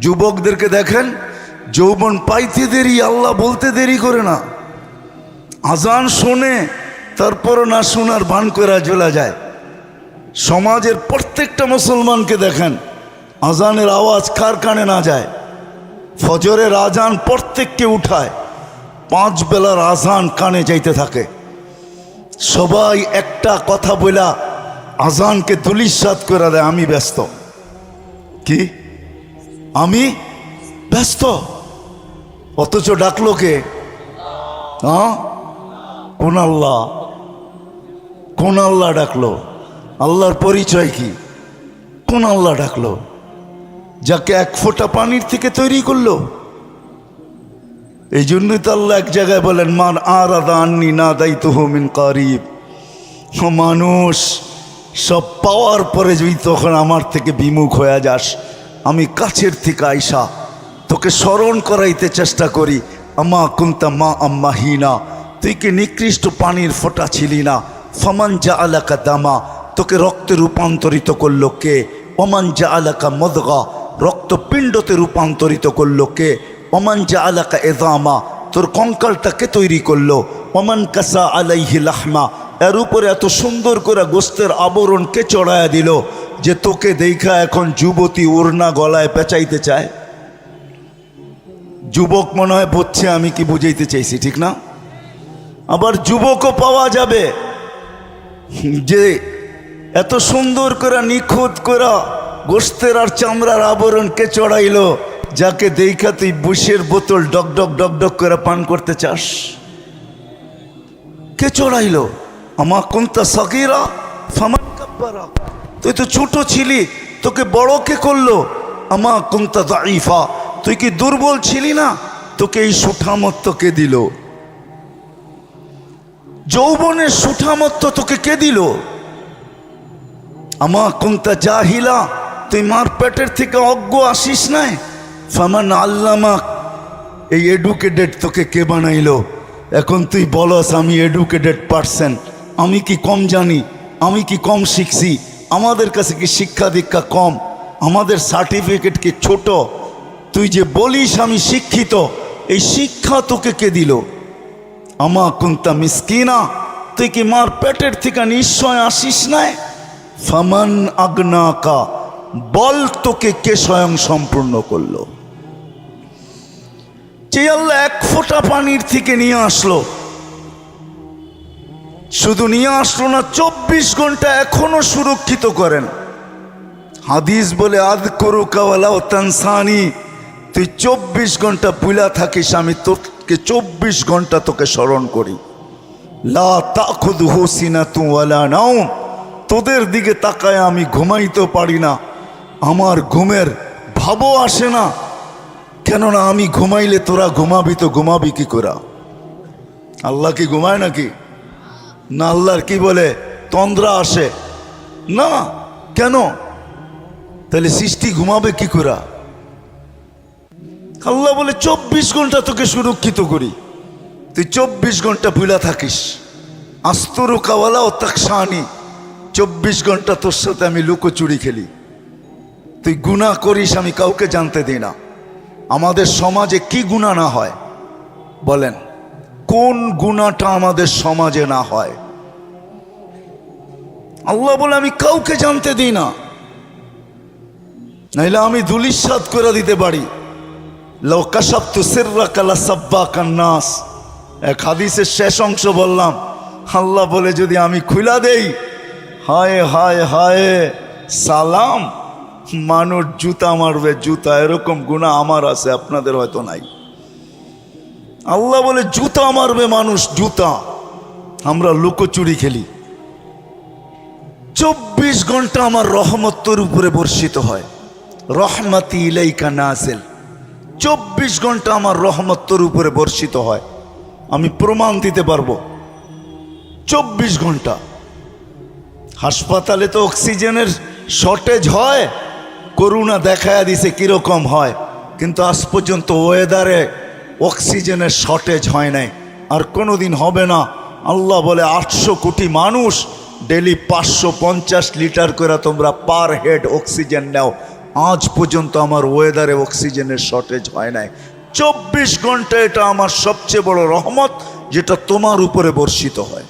যুবকদেরকে দেখেন, যৌবন পাইতে দেরি, আল্লাহ বলতে দেরি করে না। আজান শোনে, তারপরও না শোনার ভান করে চলে যায়। সমাজের প্রত্যেকটা মুসলমানকে দেখেন, আজানের আওয়াজ কার কানে না যায়। ফজরের আজান প্রত্যেককে উঠায়, 5 বেলার আজান কানে যাইতে থাকে। সবাই একটা কথা বলা আজানকে ধূলিসাৎ করে দেয়, আমি ব্যস্ত। কি আমি ব্যস্ত? অথচ ডাকলো কে? কোন আল্লাহ? কোন আল্লাহ ডাকলো? আল্লাহর পরিচয় কি? কোন আল্লাহ ডাকলো? যাকে 1 ফোঁটা পানির থেকে তৈরি করলো। এই জন্যই তো আল্লাহ এক জায়গায় বলেন, মান আরাদা আন্নি নাদাইতুহু মিন কারিব। ও মানুষ, সব পাওয়ার পরে যদি তখন আমার থেকে বিমুখ হয়ে যাস, আমি কাছের থেকে আইসা তোকে স্মরণ করাইতে চেষ্টা করি। আমা কুনতা মা আম্মাহিনা, তুই কি নিকৃষ্ট পানির ফোঁটা ছিলি না? ফামান জাআলাকা দামা, তোকে রক্তে রূপান্তরিত করলো কে? ওমান জাআলাকা মদগা, রক্তপিণ্ডতে রূপান্তরিত করলো কে? ওমান জাআলাকা ইযামা, তোর কঙ্কালটাকে তৈরি করলো। ওমান কাসা আলাইহি লাহমা, এর উপরে এত সুন্দর করে গোস্তের আবরণ কে চড়ায়া দিল যে তোকে দেখা এখন যুবতী ওড়না গলায় পেঁচাইতে চায়। যুবক মনে হয় বুঝছে আমি কি বুঝাইতে চাইছি, ঠিক না? আবার যুবকও পাওয়া যাবে যে এত সুন্দর করে নিখুঁত করে গোস্তের আর চামড়ার আবরণ কে চড়াইলো, যাকে দেখা তুই বুশের বোতল ডকডক ডকডক করে পান করতে চাস। কে চড়াইলো? আমা কুনতা সাগীরা ফামান কাব্বারা, তুই তো ছোট ছিলি, তোকে বড় কে করলো? আমা কুনতা দাঈফা, তুই কি দুর্বল ছিলি না, তোকে এই সুঠামত্ব কে দিল? যৌবনের সুঠামত্ব তোকে কে দিল? আমা কুনতা জাহিলা, তুই মার পেটের থেকে অজ্ঞ আসিস নাই। ফামান আল্লামাক, এই এডুকেটেড তোকে কে বানাইলো? এখন তুই বলস আমি এডুকেটেড পারসন, আমি কি কম জানি? আমি কি কম শিখছি? আমাদের কাছে কি শিক্ষা দীক্ষা কম? আমাদের সার্টিফিকেট কি ছোট? তুই যে বলিস আমি শিক্ষিত, এই শিক্ষা তোকে কে দিল? আমা কুনতা মিসকিনা, তুই কি মার পেটের থেকে নিশ্চয় আসিস নাই। ফামান আগনাকা, বল তোকে কে স্বয়ং সম্পূর্ণ করলো? যে আল্লাহ 1 ফোঁটা পানির থেকে নিয়ে আসলো, শুধু নিয়ে আসলো না, 24 ঘন্টা এখনো সুরক্ষিত করেন। হাদিস বলে আযকুরুকা ওয়ালাউ তানসানি, তুই 24 ঘন্টা ভুলা থাকিস, আমি তোকে 24 ঘন্টা তোকে স্মরণ করি। লা তাখুযুহু সিনাতুন ওয়ালা নাওম, তোদের দিকে তাকায় আমি ঘুমাইতে পারি না, আমার ঘুমের ভাবও আসে না। কেননা আমি ঘুমাইলে তোরা ঘুমাবি, তো ঘুমাবি কি করে? আল্লাহ কি ঘুমায় নাকি? না, আল্লাহর কি বলে তন্দ্রা আসে না? কেন? তাহলে সৃষ্টি ঘুমাবে কি করে? আল্লাহ বলে 24 ঘন্টা তোকে সুরক্ষিত করি, তুই 24 ঘন্টা ভুলা থাকিস। আস্তরুকা ওয়ালাউ তাকশানি, 24 ঘন্টা তোর সাথে আমি লুকোচুরি খেলি, তুই গুনাহ করিস, আমি কাউকে জানতে দিই না। আমাদের সমাজে কি গুনাহ না হয় বলেন? কোন গুনাহটা আমাদের সমাজে না হয়? আল্লাহ বলে আমি কাউকে জানতে দিই না, নাইলে আমি ধূলিসাৎ করে দিতে পারি। লাউ কাশাফতু সিররাকা লাসাব্বাকান নাস, এক হাদিসের শেষ অংশ বললাম। আল্লাহ বলে যদি আমি খুলা দেই, হায় হায় হায় সালাম, মানুষ জুতা মারবে জুতা। এরকম গুনাহ আমার আছে, আপনাদের হয়তো নাই। আল্লাহ বলে জুতা মারবে মানুষ জুতা, আমরা লুকোচুরি খেলি। 24 ঘন্টা আমার রহমত তোর উপরে বর্ষিত হয়। রহমতি ইলাইকা নাজিল, 24 ঘন্টা আমার রহমত তোর উপরে বর্ষিত হয়। আমি প্রমাণ দিতে পারবো। 24 ঘন্টা হাসপাতালে তো অক্সিজেনের শর্টেজ হয়, করোনা দেখায়া দিছে কিরকম হয়, কিন্তু আজ পর্যন্ত ওয়েদারে অক্সিজেনের শর্টেজ হয় নাই, আর কোনোদিন হবে না। আল্লাহ বলে 800 কোটি মানুষ ডেলি 550 লিটার করে তোমরা পার হেড অক্সিজেন নাও, আজ পর্যন্ত আমার ওয়েদারে অক্সিজেনের শর্টেজ হয় নাই। 24 ঘন্টা এটা আমার সবচেয়ে বড় রহমত, যেটা তোমার উপরে বর্ষিত হয়।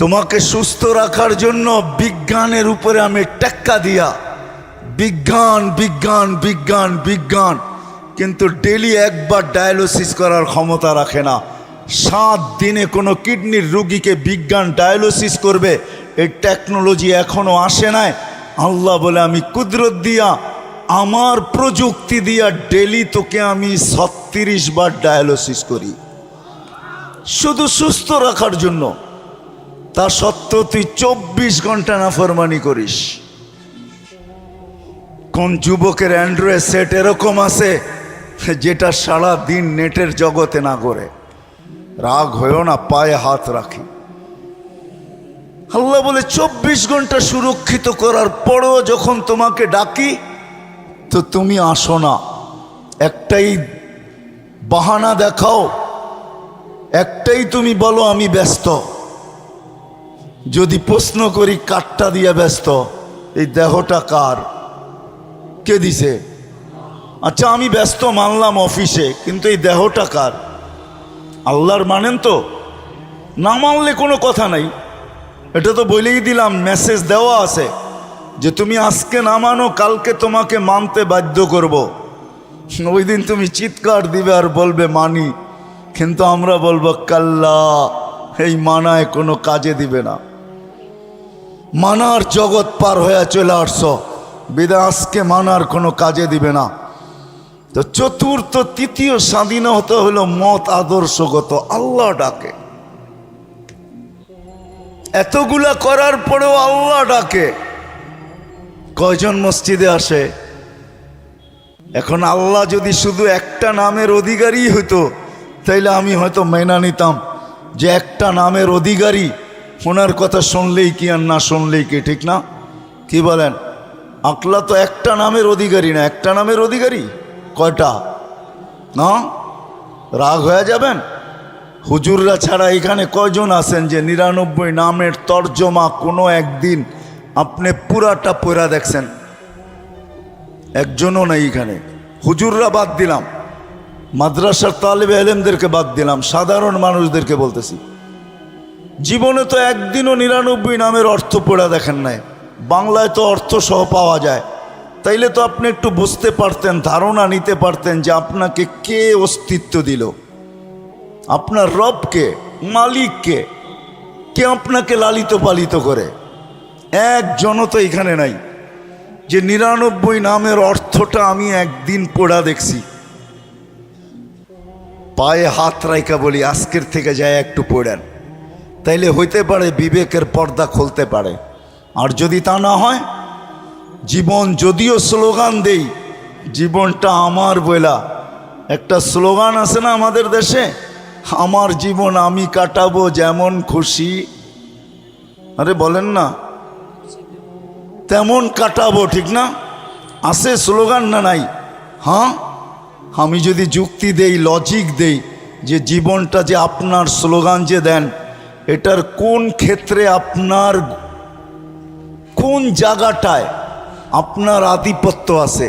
তোমাকে সুস্থ রাখার জন্য বিজ্ঞানের উপরে আমি টেক্কা দিয়া বিজ্ঞান বিজ্ঞান বিজ্ঞান বিজ্ঞান, কিন্তু ডেলি একবার ডায়ালিসিস করার ক্ষমতা রাখে না। 7 দিনে কোনো কিডনির রুগীকে বিজ্ঞান ডায়ালিসিস করবে, এই টেকনোলজি এখনো আসে নাই। আল্লাহ বলে আমি কুদরত দিয়া, আমার প্রযুক্তি দিয়া ডেলি তোকে আমি 36 বার ডায়ালিসিস করি, শুধু সুস্থ রাখার জন্য। তা সত্ত্বেও তুই 24 ঘন্টা নাফরমানি করিস। কোন যুবকের অ্যান্ড্রয়েড সেট এরকম আছে যেটা সারা দিন নেটের জগতে না করে? রাগ হয়েও না, পায়ে হাত রাখি। আল্লাহ বলে 24 ঘন্টা সুরক্ষিত করার পরেও যখন তোমাকে ডাকি তো তুমি আসো না। একটাই বাহানা দেখাও, একটাই তুমি বলো আমি ব্যস্ত। যদি প্রশ্ন করি কাঠটা দিয়ে ব্যস্ত, এই দেহটা কার, কে দিছে? আচ্ছা আমি ব্যস্ত মানলাম অফিসে, কিন্তু এই দেহটা কার? আল্লাহর মানেন তো? না মানলে কোনো কথা নাই, এটা তো বলেই দিলাম, মেসেজ দেওয়া আছে যে তুমি আজকে না মানো কালকে তোমাকে মানতে বাধ্য করব। ওই দিন তুমি চিৎকার দিবে আর বলবে মানি, কিন্তু আমরা বলবো কাল্লা, এই মানায় কোনো কাজে দিবে না। মানার জগৎ পার হয়ে চলে আসছো, বিদায় আজকে মানার কোনো কাজে দিবে না। তো চতুর্থ তৃতীয় স্বাধীনতা হলো মত আদর্শগত। আল্লাহ ডাকে, এতগুলা করার পরেও আল্লাহ ডাকে। কয়জন মসজিদে আসে? এখন আল্লাহ যদি শুধু একটা নামের অধিকারী হইতো তাইলে আমি হয়তো মেনে নিতাম যে একটা নামের অধিকারী, ওনার কথা শুনলেই কি আর না শুনলেই কি, ঠিক না? কি বলেন? আকলা তো একটা নামের অধিকারী না, একটা নামের অধিকারী কয়টা? না রাগ হয়ে যাবেন? হুজুররা ছাড়া এখানে কয়জন আছেন যে 99 নামের তর্জমা কোনো একদিন আপনি পুরাটা পড়া দেখছেন? একজনও নাই এখানে। হুজুররা বাদ দিলাম, মাদ্রাসার তালেবে ইলমদেরকে বাদ দিলাম, সাধারণ মানুষদেরকে বলতেছি, জীবনে তো একদিনও 99 নামের অর্থ পড়া দেখেন নাই। বাংলায় তো অর্থ সহ পাওয়া যায়, তাইলে তো আপনি একটু বুঝতে পারতেন, ধারণা নিতে পারতেন যে আপনাকে কে অস্তিত্ব দিল, আপনার রবকে, মালিককে, কে আপনাকে লালিত পালিত করে। একজনও তো এখানে নাই যে 99 নামের অর্থটা আমি একদিন পড়া দেখছি। পায়ে হাত রাইকা বলি আজকের থেকে যায় একটু পড়েন, তাইলে হইতে পারে বিবেকের পর্দা খুলতে পারে। আর যদি তা না হয়, জীবন যদিও স্লোগান দেই, জীবনটা আমার বইলা একটা স্লোগান আছে না আমাদের দেশে, আমার জীবন আমি কাটাবো যেমন খুশি। আরে বলেন না, তেমন কাটাবো, ঠিক না? আছে স্লোগান না নাই? হ্যাঁ, আমি যদি যুক্তি দেই, লজিক দেই যে জীবনটা যে আপনার, স্লোগান যে দেন, এটার কোন ক্ষেত্রে আপনার, কোন জায়গাটায় আপনার আধিপত্য আছে,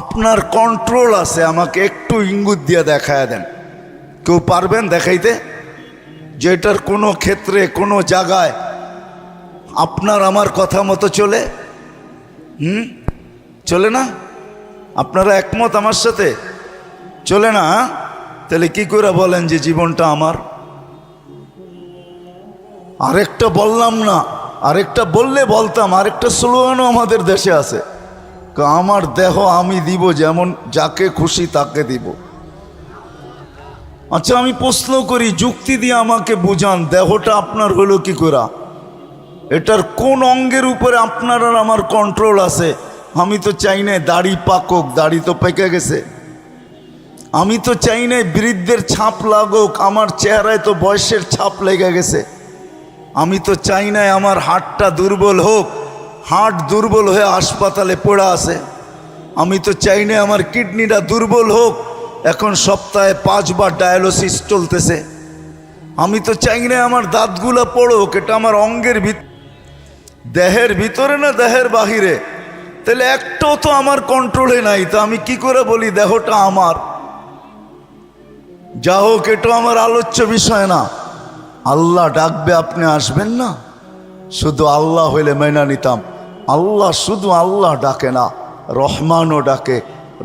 আপনার কন্ট্রোল আছে, আমাকে একটু ইঙ্গুত দিয়ে দেখায় দেন। কেউ পারবেন দেখাইতে যে এটার কোনো ক্ষেত্রে, কোনো জায়গায় আপনার আমার কথা মতো চলে? চলে না? আপনারা একমত আমার সাথে? চলে না? তাহলে কি করে বলেন যে জীবনটা আমার? আরেকটা বললাম না, আরেকটা বললে বলতাম, আরেকটা স্লোগানও আমাদের দেশে আছে, আমার দেহ আমি দিব যেমন, যাকে খুশি তাকে দিব। আচ্ছা আমি প্রশ্ন করি, যুক্তি দিয়ে আমাকে বুঝান, দেহটা আপনার হলো কি করে? এটার কোন অঙ্গের উপরে আপনার আর আমার কন্ট্রোল আছে? আমি তো চাই না দাড়ি পাকক, দাড়ি তো পেকে গেছে। আমি তো চাই না বৃদ্ধের ছাপ লাগুক, আমার চেহারায় তো বয়সের ছাপ লেগে গেছে। আমি তো চাই না আমার হার্টটা দুর্বল হোক, হার্ট দুর্বল হয়ে হাসপাতালে পড়ে আছে। আমি তো চাই না আমার কিডনিটা দুর্বল হোক, এখন সপ্তাহে 5 বার ডায়ালিসিস চলতেছে। আমি তো চাই না আমার দাঁতগুলো পড়ুক, এটা আমার অঙ্গের ভিতর। দেহের ভিতরে না দেহের বাহিরে? তাহলে একটাও তো আমার কন্ট্রোলে নাই, তো আমি কি করে বলি দেহটা আমার? যা হোক, এটা আমার আলোচ্য বিষয় না। আল্লাহ ডাকবে, আপনি আসবেন না? শুধু আল্লাহ হইলে মেনে নিতাম। আল্লাহ শুধু আল্লাহ ডাকে না, রহমানও ডাকে,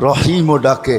রহিমও ডাকে,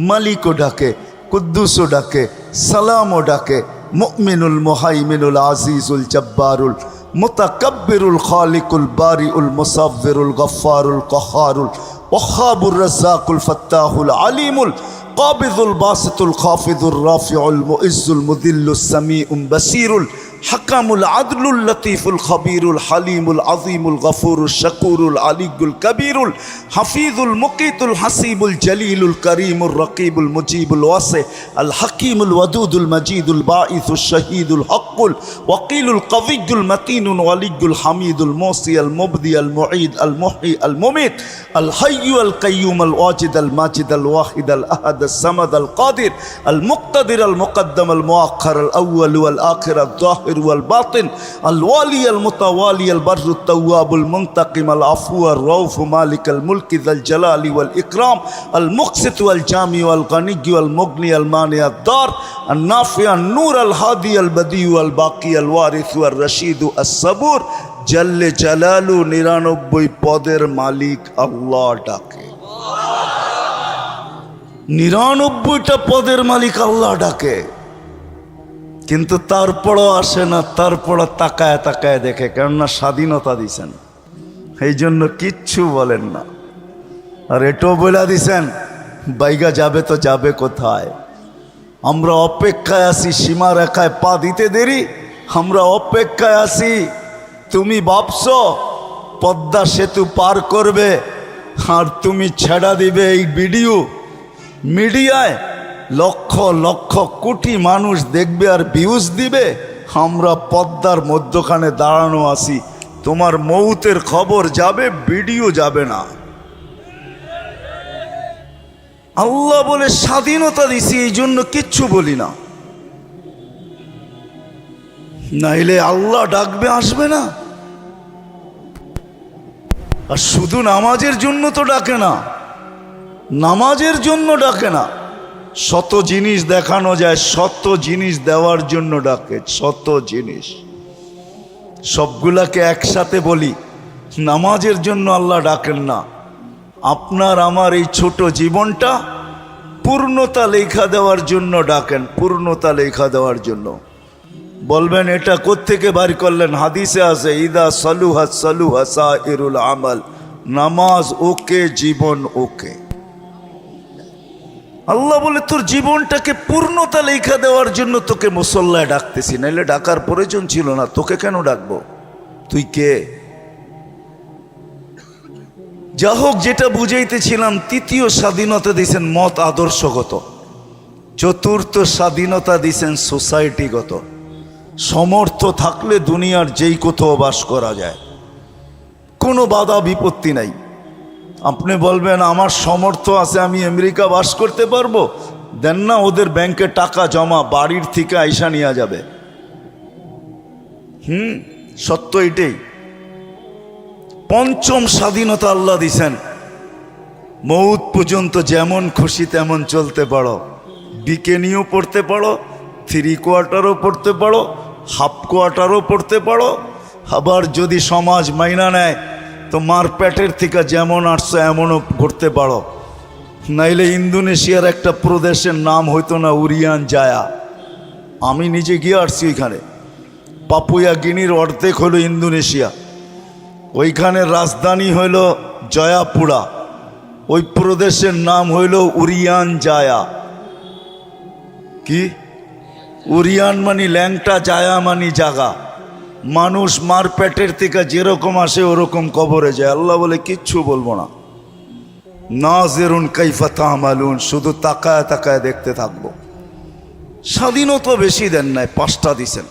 মালিকও ডাকে, কুদ্দুসও ডাকে, সালামও ডাকে, মুমিনুল মুহাইমিনুল আজিজুল জব্বারুল মুতাকাব্বিরুল খালিকুল বারিউল মুসাব্বিরুল গফফারুল কহারুল ওয়াহাবুর রাজ্জাকুল ফাত্তাহুল আলিমুল কাবিদুল বাসিতুল খাফিদুর রাফিউল মুইজ্জুল মুদিল্লুস সামিউম বাসিরুল হাকামুল আদলুল লতিফুল খবীরুল হালিমুল আজিমুল গফুরুল শাকুরুল আলিগুল কবীরুল হাফিজুল মুকিতুল হাসিবুল জলিলুল করিমুল রকিবুল মুজিবুল ওয়াসি আল হাকিমুল ওয়াদুদুল মজিদুল বাঈসুল শহীদুল হকুল ওয়াকিলুল কবিয়ুল মতিনুল ওয়ালিগুল হামিদুল মুসি আল মুবদি আল মুঈদ আল মুহয়ি আল মুমিত আল হাইয়্যু আল কাইয়্যুম আল ওয়াজিদ আল মাজিদ আল ওয়াহিদ আল আহাদ আল সামাদ আল কাদির আল মুক্তাদির আল মুকদ্দম আল মুআখ্খার আল আউয়াল ওয়াল আখির আল যাহির والباطن الوالي المتوالي البر التواب المنتقم العفو الرؤوف مالك الملك ذا الجلال والإكرام المقسط والجامع والغني والمغني المانع الضار النافع النور الهادي البديع الباقي الوارث والرشيد الصبور جل جلاله 99 পদের মালিক আল্লাহ ডাকে। 99টা পদের মালিক আল্লাহ ডাকে, কিন্তু তারপরও আসে না। তারপরও তাকায় তাকায় দেখে, কেননা স্বাধীনতা দিছেন, এই জন্য কিচ্ছু বলেন না। আর এটাও বলে দিছেন বাইগা যাবে তো যাবে কোথায়? আমরা অপেক্ষায় আছি, সীমা রেখায় পা দিতে দেরি, আমরা অপেক্ষায় আছি। তুমি ভাবছো পদ্মা সেতু পার করবে আর তুমি ছেড়া দিবে এই ভিডিও মিডিয়ায়, লক্ষ লক্ষ কোটি মানুষ দেখবে আর ভিউজ দিবে। আমরা পদ্মার মধ্যখানে দাঁড়ানো আছি, তোমার মৌতের খবর যাবে, ভিডিও যাবে না। আল্লাহ বলে স্বাধীনতা দিছি, এই জন্য কিচ্ছু বলি না, নাইলে আল্লাহ ডাকবে, আসবে না। আর শুধু নামাজের জন্য তো ডাকে না, নামাজের জন্য ডাকে না, শত জিনিস দেখানো যায়, শত জিনিস দেওয়ার জন্য ডাকে, শত জিনিস। সবগুলাকে একসাথে বলি, নামাজের জন্য আল্লাহ ডাকেন না। আপনার আমার এই ছোট জীবনটা পূর্ণতা লেখা দেওয়ার জন্য ডাকেন, পূর্ণতা লেখা দেওয়ার জন্য। বলবেন এটা কোত্থেকে বার করলেন? হাদিসে আছে, ইদা সালুহা সালুহা সাইরুল আমাল। নামাজ ওকে, জীবন ওকে। আল্লাহ বলে তোর জীবনটাকে পূর্ণতা লেখা দেওয়ার জন্য তোকে মুসল্লায় ডাকতেছি, নাইলে ডাকার প্রয়োজন ছিল না। তোকে কেন ডাকবো? তুই কে? যা হোক, যেটা বুঝাইতেছিলাম, তৃতীয় স্বাধীনতা দিয়েছেন মত আদর্শগত, চতুর্থ স্বাধীনতা দিয়েছেন সোসাইটিগত। সমর্থ থাকলে দুনিয়ার যেই কোথাও বাস করা যায়, কোনো বাধা বিপত্তি নাই। আপনি বলবেন আমার সমর্থ আছে, আমি আমেরিকা বাস করতে পারবো, দেন না, ওদের ব্যাংকে টাকা জমা, বাড়ির থেকে আইসা নিয়ে যাবে। সত্য এটাই। পঞ্চম স্বাধীনতা আল্লাহ দিছেন, মৌত পর্যন্ত যেমন খুশি তেমন চলতে পারো, বিকেনিও পড়তে পারো, 3 কোয়ার্টারও পড়তে পারো, হাফ কোয়ার্টারও পড়তে পারো। আবার যদি সমাজ মাইনা নেয় তো মার পেটের থেকে যেমন আসছো এমনও করতে পারো। নাইলে ইন্দোনেশিয়ার একটা প্রদেশের নাম হইতো না উরিয়ান জায়া, আমি নিজে গিয়ে আসছি ওইখানে। পাপুয়া গিনির অর্ধেক হলো ইন্দোনেশিয়া, ওইখানে রাজধানী হইল জয়াপুরা, ওই প্রদেশের নাম হইল উরিয়ান জায়া। কি উরিয়ান মানি ল্যাংটা, জায়া মানি জাগা। মানুষ মার পেটের থেকে যেরকম আসে ওরকম কবরে যায়। আল্লাহ বলে কিচ্ছু বলবো না, নাজিরুন কাইফা তা'মালুন, শুধু তাকায় তাকায় দেখতে থাকবো। স্বাধীনতা বেশি দেন নাই, 5টা দিছেন।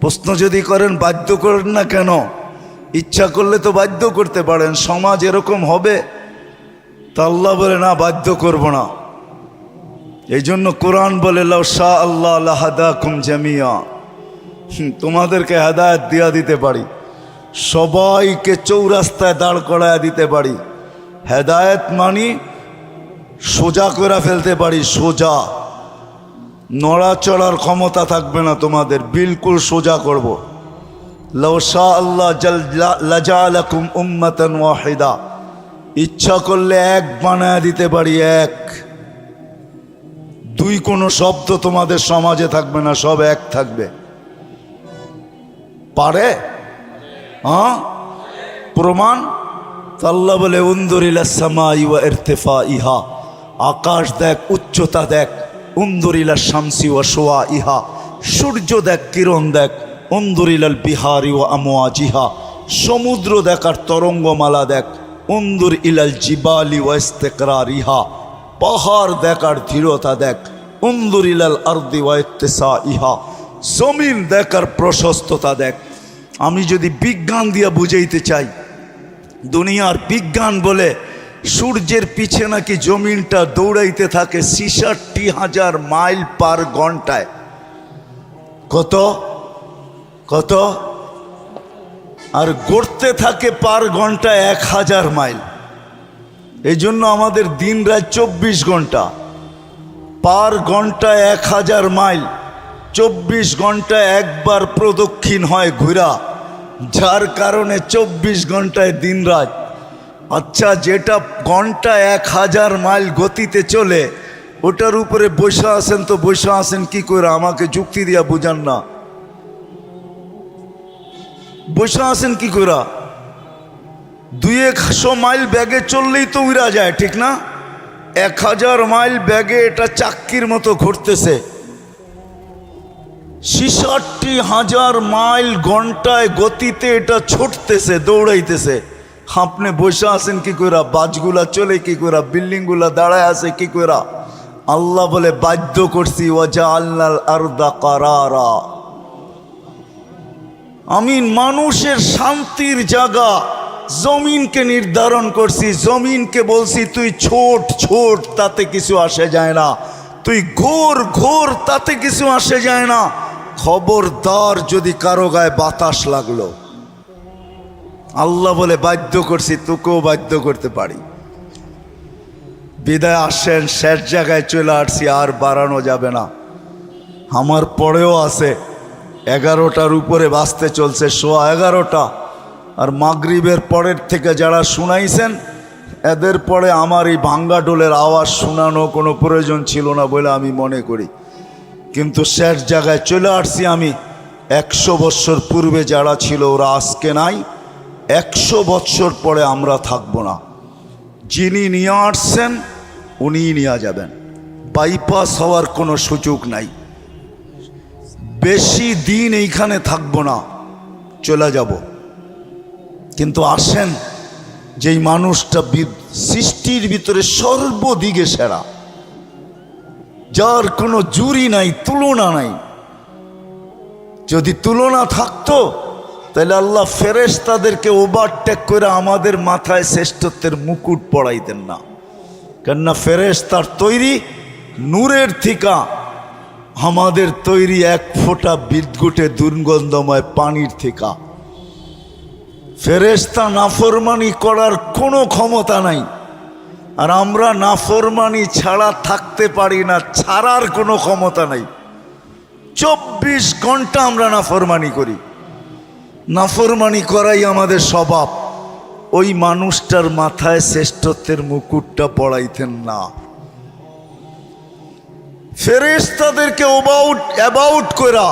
প্রশ্ন যদি করেন বাধ্য করেন না কেন? ইচ্ছা করলে তো বাধ্য করতে পারেন, সমাজ এরকম হবে। তা আল্লাহ বলে না, বাধ্য করব না। এই জন্য কোরআন বলে লাউ শাআ আল্লাহ লাহাদাকুম জামিয়া, তোমাদেরকে হেদায়েত দিয়া দিতে পারি, সবাইকে চৌরাস্তায় দাঁড় করায় দিতে পারি। হেদায়েত মানি সোজা করে ফেলতে পারি, সোজা, নড়াচড়ার ক্ষমতা থাকবে না তোমাদের, বিলকুল সোজা করব। লাউ শা আল্লাহ লাজালাকুম উম্মাতান ওয়াহিদা, ইচ্ছা করলে এক বানায় দিতে পারি, এক, দুই কোনো শব্দ তোমাদের সমাজে থাকবে না, সব এক থাকবে। পারে? হ্যাঁ, প্রমাণ? আল্লাহ বলে উনজুর ইলা সামাই ওয়া ইরতিফাইহা, আকাশ দেখ, উচ্চতা দেখ। উনজুর ইলা শামসি ওয়া শুআইহা, সূর্য দেখ, কিরণ দেখ। উনজুর ইলাল বিহারি ওয়া আমওয়াজিহা, সমুদ্র দেখ আর তরঙ্গমালা দেখ। উনজুর ইলাল জিবালি ওয়া ইস্তিকরারিহা, পাহাড় দেখ আর দৃঢ়তা দেখ। উনজুর ইলাল আরদি ওয়া ইত্তিসাইহা, জমিন দেখ আর প্রশস্ততা দেখ। আমি যদি বিজ্ঞান দিয়া বুঝাইতে চাই, দুনিয়ার বিজ্ঞান বলে সূর্যের পিছে নাকি জমিনটা দৌড়াইতে থাকে ৬৬,০০০ মাইল পার ঘন্টায়। কত কত? আর গড়তে থাকে পার ঘন্টায় ১,০০০ মাইল। এই জন্য আমাদের দিন রাত ২৪ ঘন্টা, পার ঘন্টায় ১,০০০ মাইল। ২৪ ঘন্টায় একবার প্রদক্ষিণ হয় ঘুরা, যার কারণে ২৪ ঘন্টায় দিন রাত। আচ্ছা, যেটা ঘন্টায় ১,০০০ মাইল গতিতে চলে, ওটার উপরে বসে আছেন, তো বসে আছেন কি করে? আমাকে যুক্তি দিয়া বুঝান না, বসে আছেন কি করে? ২০০ মাইল ব্যাগে চললেই তো উড়া যায়, ঠিক না? ১,০০০ মাইল ব্যাগে এটা চাক্কির মতো ঘুরতেছে। ৬৬,০০০ মাইল ঘন্টায় গতিতে এটা ছুটতেছে, দৌড়াইতেছে। আপনি বসে আছেন কি করে? বাসগুলা চলে কি করে? বিল্ডিংগুলা দাঁড়ায় আছে কি করে? আল্লাহ বলে বাধ্য করছি, ওয়াজআলনাল আরদা কারারা, আমি মানুষের শান্তির জায়গা জমিনকে নির্ধারণ করছি। জমিনকে বলছি তুই ছোট ছোট, তাতে কিছু আসে যায় না। তুই ঘোর ঘোর, তাতে কিছু আসে যায় না। খবরদার যদি কারো গায়ে বাতাস লাগলো, আল্লাহ বলে বাধ্য করছি, তোকেও বাধ্য করতে পারি। বিদায় আসেন, শেষ জায়গায় চলে আসছি, আর বাড়ানো যাবে না। আমার পরেও আছে 11টার উপরে বাজতে চলছে, 11:15। আর মাগরিবের পরের থেকে যারা শুনাইছেন, এদের পরে আমার এই ভাঙ্গা ডোলের আওয়াজ শোনানো কোনো প্রয়োজন ছিল না বলে আমি মনে করি। কিন্তু শেষ জায়গায় চলে আসছি আমি। 100 বৎসর পূর্বে যারা ছিল ওরা আজকে নাই, 100 বৎসর পরে আমরা থাকবো না। যিনি নিয়ে আসছেন উনিই নিয়ে যাবেন, বাইপাস হওয়ার কোনো সুযোগ নাই। বেশি দিন এইখানে থাকবো না, চলে যাব। কিন্তু আসেন, যেই মানুষটা সৃষ্টির ভিতরে সর্বদিকে সেরা, যার কোনো জুরি নাই, তুলনা নাই। যদি তুলনা থাকতো তাহলে আল্লাহ ফেরেশতাদেরকে ওভারটেক করে আমাদের মাথায় শ্রেষ্ঠত্বের মুকুট পরাইতেন না। কেননা ফেরেশতার তৈরি নূরের থিকা, আমাদের তৈরি এক ফোঁটা বিদ্যুটে দুর্গন্ধময় পানির থিকা। ফেরেশতা নাফরমানি করার কোনো ক্ষমতা নাই, আর আমরা নাফরমানি ছাড়া থাকতে পারি না, ছাড়ার কোনো ক্ষমতা নাই। 24 ঘন্টা আমরা নাফরমানি করি, নাফরমানি করাই আমাদের স্বভাব। ওই মানুষটার মাথায় শ্রেষ্ঠত্বের মুকুটটা পড়াইতেন না। ফেরেশতাদেরকে অ্যাবাউট করা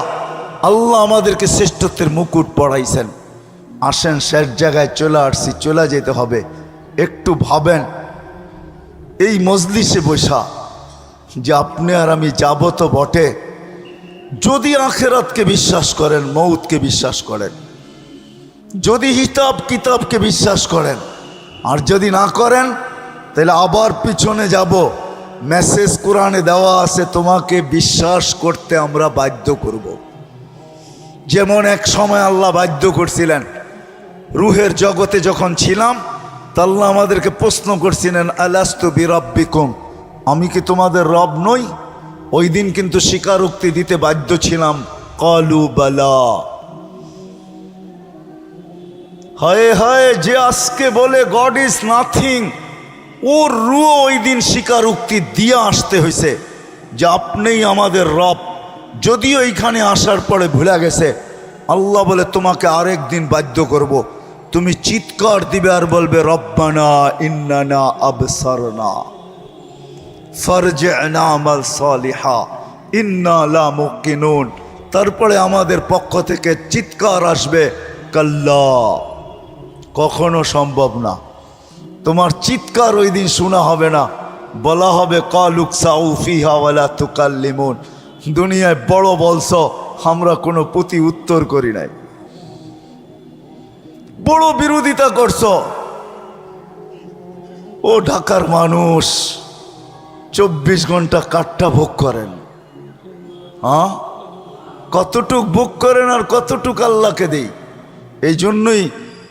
আল্লাহ আমাদেরকে শ্রেষ্ঠত্বের মুকুট পড়াইছেন। আসেন, শেষ জায়গায় চলে আসছি, চলে যেতে হবে। একটু ভাবেন, এই মজলিসে বসা যে আপনি আর আমি যাব তো বটে, যদি আখেরাতকে বিশ্বাস করেন, মৌতকে বিশ্বাস করেন, যদি হিসাব কিতাবকে বিশ্বাস করেন, আর যদি না করেন তাহলে আবার পিছনে যাব। মেসেজ কোরআনে দেওয়া আছে, তোমাকে বিশ্বাস করতে আমরা বাধ্য করব। যেমন এক সময় আল্লাহ বাধ্য করছিলেন, রুহের জগতে যখন ছিলাম, তা আল্লাহ আমাদেরকে প্রশ্ন করছিলেন, আলাস্তু বিরাব্বিকুম, আমি কি তোমাদের রব নই? ওই দিন কিন্তু স্বীকারোক্তি দিতে বাধ্য ছিলাম, ক্বালু বালা। হায় হায়, যে আজকে বলে গড ইজ নাথিং, ওর রুও ওই দিন স্বীকারোক্তি দিয়ে আসতে হয়েছে যে আপনিই আমাদের রব। যদিও এইখানে আসার পরে ভুলে গেছে, আল্লাহ বলে তোমাকে আরেক দিন বাধ্য করব, তুমি চিৎকার দিবে আর বলবে রব্বানা ইন্নানা আবসারনা ফারজি'না আমাল সালিহা ইন্না লা মুকিনুন। তারপরে আমাদের পক্ষ থেকে চিৎকার আসবে, কাল্লা, কখনো সম্ভব না, তোমার চিৎকার ওই দিন শোনা হবে না। বলা হবে কালুকসাউ ফিহা ওয়ালা তুকাল্লিমুন, দুনিয়ায় বড় বলছো, আমরা কোনো প্রতি উত্তর করি নাই, বড় বিরোধিতা করছো। ও ঢাকার মানুষ 24 ঘন্টা কাঠটা ভোগ করেন, হ্যাঁ, কতটুক ভোগ করেন আর কতটুক আল্লাহকে দেই। এই জন্যই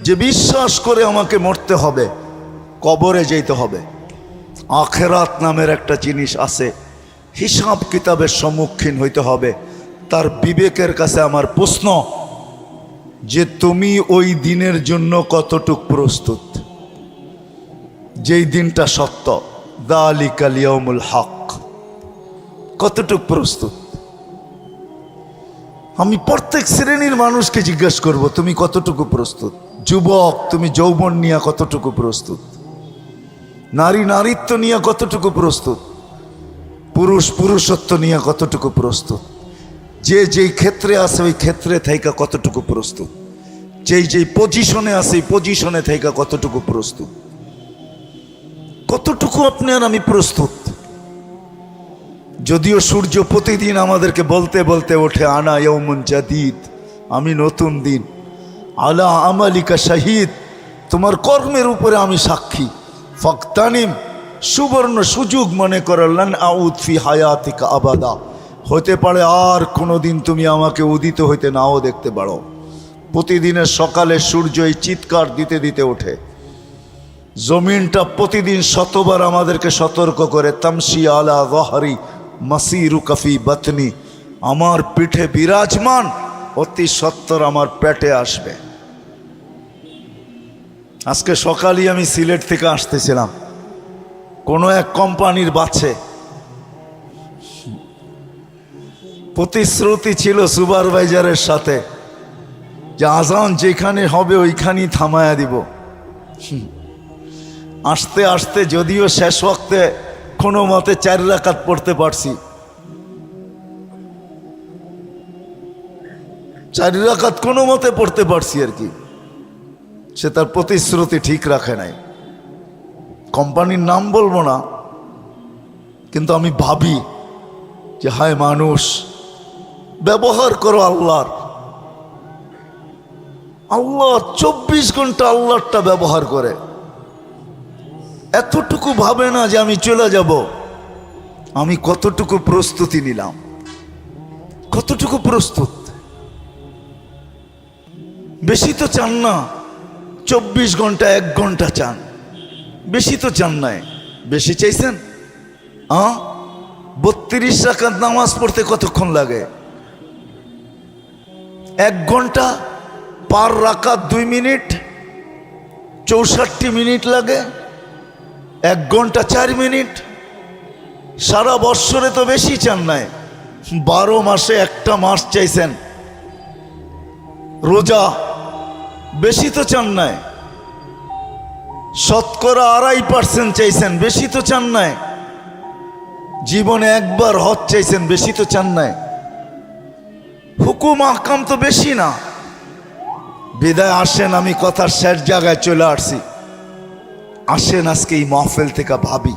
যে বিশ্বাস করে আমাকে মরতে হবে, কবরে যেতে হবে, আখেরাত নামের একটা জিনিস আছে, হিসাব কিতাবের সম্মুখীন হইতে হবে। তার বিবেকের কাছে আমার প্রশ্ন যে তুমি ওই দিনের জন্য কতটুক প্রস্তুত, যেই দিনটা সত্য, যালিকাল ইয়াউমুল হক, কতটুক প্রস্তুত? আমি প্রত্যেক শ্রেণীর মানুষকে জিজ্ঞেস করব, তুমি কতটুকু প্রস্তুত? যুবক, তুমি যৌবন নিয়ে কতটুকু প্রস্তুত? নারী নারীত্ব নিয়ে কতটুকু প্রস্তুত? পুরুষ পুরুষত্ব নিয়ে কতটুকু প্রস্তুত? যে যেই ক্ষেত্রে আছে ওই ক্ষেত্রে থাইকা কতটুকু প্রস্তুত? যেই যেই পজিশনে আছে এই পজিশনে থাইকা কতটুকু প্রস্তুত? কতটুকু আপনি আর আমি প্রস্তুত? যদিও সূর্য প্রতিদিন আমাদেরকে বলতে বলতে ওঠে, আনা ইয়াউমুন জাদিদ, আমি নতুন দিন, আলা আমালিকা শাহিদ, তোমার কর্মের উপরে আমি সাক্ষী, ফাকতানিম, সুবর্ণ সুযোগ মনে করলেন, আউদ ফি হায়াতিকা আবাদা, হতে পারে আর কোনোদিন তুমি আমাকে উদিত হইতে নাও দেখতে পারো। প্রতিদিনের সকালে সূর্য এই চিৎকার দিতে দিতে ওঠে, জমিনটা প্রতিদিন শতবার আমাদেরকে সতর্ক করে, তামশি আলা যাহরি মাসিরুকা ফি বাতনি, আমার পিঠে বিরাজমান, অতি সত্বর আমার পেটে আসবে। আজকে সকালেই আমি সিলেট থেকে আসতেছিলাম, কোনো এক কোম্পানির বাসে প্রতিশ্রুতি ছিল সুপারভাইজারের সাথে যে আজান যেখানে হবে ওইখানেই থামায়া দিব। আসতে আসতে যদিও শেষ ওয়াক্তে কোনো মতে 4 রাকাত পড়তে পারছি, 4 রাকাত কোনো মতে পড়তে পারছি আর কি। সে তার প্রতিশ্রুতি ঠিক রাখে নাই, কোম্পানির নাম বলবো না, কিন্তু আমি ভাবি যে হায় মানুষ, ব্যবহার করো আল্লাহর। আল্লাহ 24 ঘন্টা আল্লাহরটা ব্যবহার করে, এতটুকু ভাবে না যে আমি চলে যাব। আমি কতটুকু প্রস্তুতি নিলাম, কতটুকু প্রস্তুত? বেশি তো চান না, 24 ঘন্টা 1 ঘন্টা চান, বেশি তো চান নাই। বেশি চাইছেন? 32 রাকাত নামাজ পড়তে কতক্ষণ লাগে? 1 ঘন্টা, পার রাকাত 2 মিনিট, 64 মিনিট লাগে, 1 ঘন্টা 4 মিনিট। সারা বৎসরে তো বেশি চান নাই, 12 মাসে একটা মাস চাইছেন। রোজা বেশি তো চান নাই, শতকরা 2.5% চাইছেন, বেশি তো চান নাই। জীবনে একবার হজ চাইছেন, বেশি তো চান নাই। হুকুম আহকাম তো বেশি না। বিদায় আসেন, আমি কথার শেষ জায়গায় চলে আসছি। আসেন আজকে এই মাহফিল থেকে ভাবি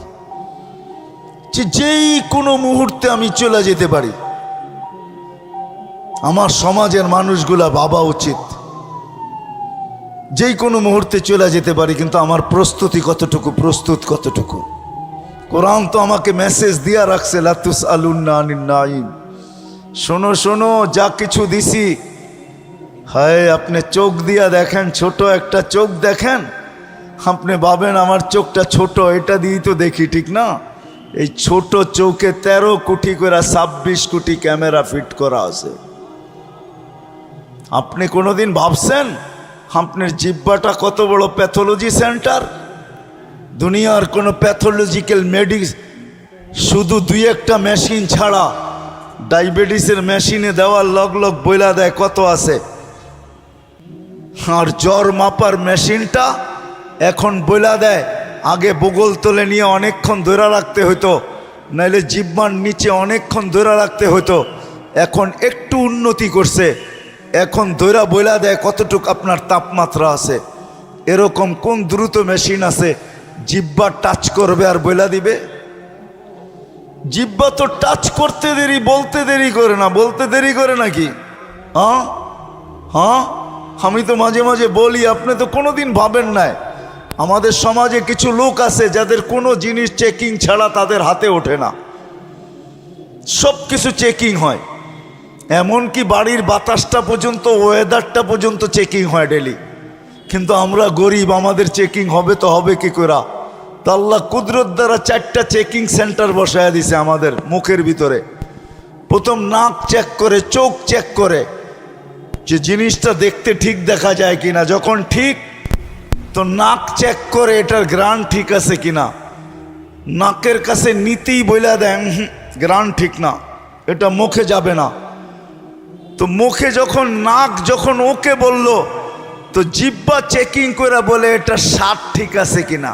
যে যেই কোনো মুহূর্তে আমি চলে যেতে পারি। আমার সমাজের মানুষগুলা ভাবা উচিত, যেই কোনো মুহূর্তে চলে যেতে পারি, কিন্তু আমার প্রস্তুতি কতটুকু, প্রস্তুত কতটুকু? কোরআন তো আমাকে মেসেজ দিয়া রাখছে, লা তুসআলুন্না আনিন নাঈম। শোনো শোনো, যা কিছু দিছি, হায় আপনি চোখ দিয়া দেখেন, ছোট একটা চোখ দেখেন, আপনি ভাবেন আমার চোখটা ছোট, এটা দিয়েই তো দেখি, ঠিক না? এই ছোট চোখে 13 কোটি করে 26 কোটি ক্যামেরা ফিট করা আছে। আপনি কোনোদিন ভাবছেন আপনার জিহ্বাটা কত বড় প্যাথোলজি সেন্টার। দুনিয়ার কোনো প্যাথোলজিক্যাল শুধু দুই একটা মেশিন ছাড়া, ডায়াবেটিসের মেশিনে দেওয়ার লগ লগ বইলা দেয় কত আছে। আর জ্বর মাপার মেশিনটা এখন বইলা দেয়। আগে বগল তলে নিয়ে অনেকক্ষণ ধরে রাখতে হতো, নাইলে জিহ্বার নিচে অনেকক্ষণ ধরে রাখতে হতো। এখন একটু উন্নতি করছে, এখন ধৈরা বইলা দেয় কতটুকু আপনার তাপমাত্রা আছে। এরকম কোন দ্রুত মেশিন আছে জিহ্বা টাচ করবে আর বইলা দিবে? জিহ্বা তো টাচ করতে দেরি, বলতে দেরি করে না। বলতে দেরি করে নাকি? হ্যাঁ হ্যাঁ, আমি তো মাঝে মাঝে বলি, আপনি তো কোনোদিন ভাবেন নাই আমাদের সমাজে কিছু লোক আছে যাদের কোনো জিনিস চেকিং ছাড়া তাদের হাতে ওঠে না। সব কিছু চেকিং হয়, এমনকি বাড়ির বাতাসটা পর্যন্ত, ওয়েদারটা পর্যন্ত চেকিং হয় ডেলি। কিন্তু আমরা গরিব, আমাদের চেকিং হবে তো হবে কি করে? তো আল্লাহ কুদরত দ্বারা 4টা চেকিং সেন্টার বসায় দিছে আমাদের মুখের ভিতরে। প্রথম নাক চেক করে, চোখ চেক করে যে জিনিসটা দেখতে ঠিক দেখা যায় কিনা। যখন ঠিক, তো নাক চেক করে এটার গ্রান ঠিক আছে কিনা। নাকের কাছে নিতেই বইলা দেন গ্রান ঠিক না, এটা মুখে যাবে না। তো মুখে যখন নাক যখন ওকে বলল, তো জিহ্বা চেকিং করে বলে এটা স্বাদ ঠিক আছে কিনা।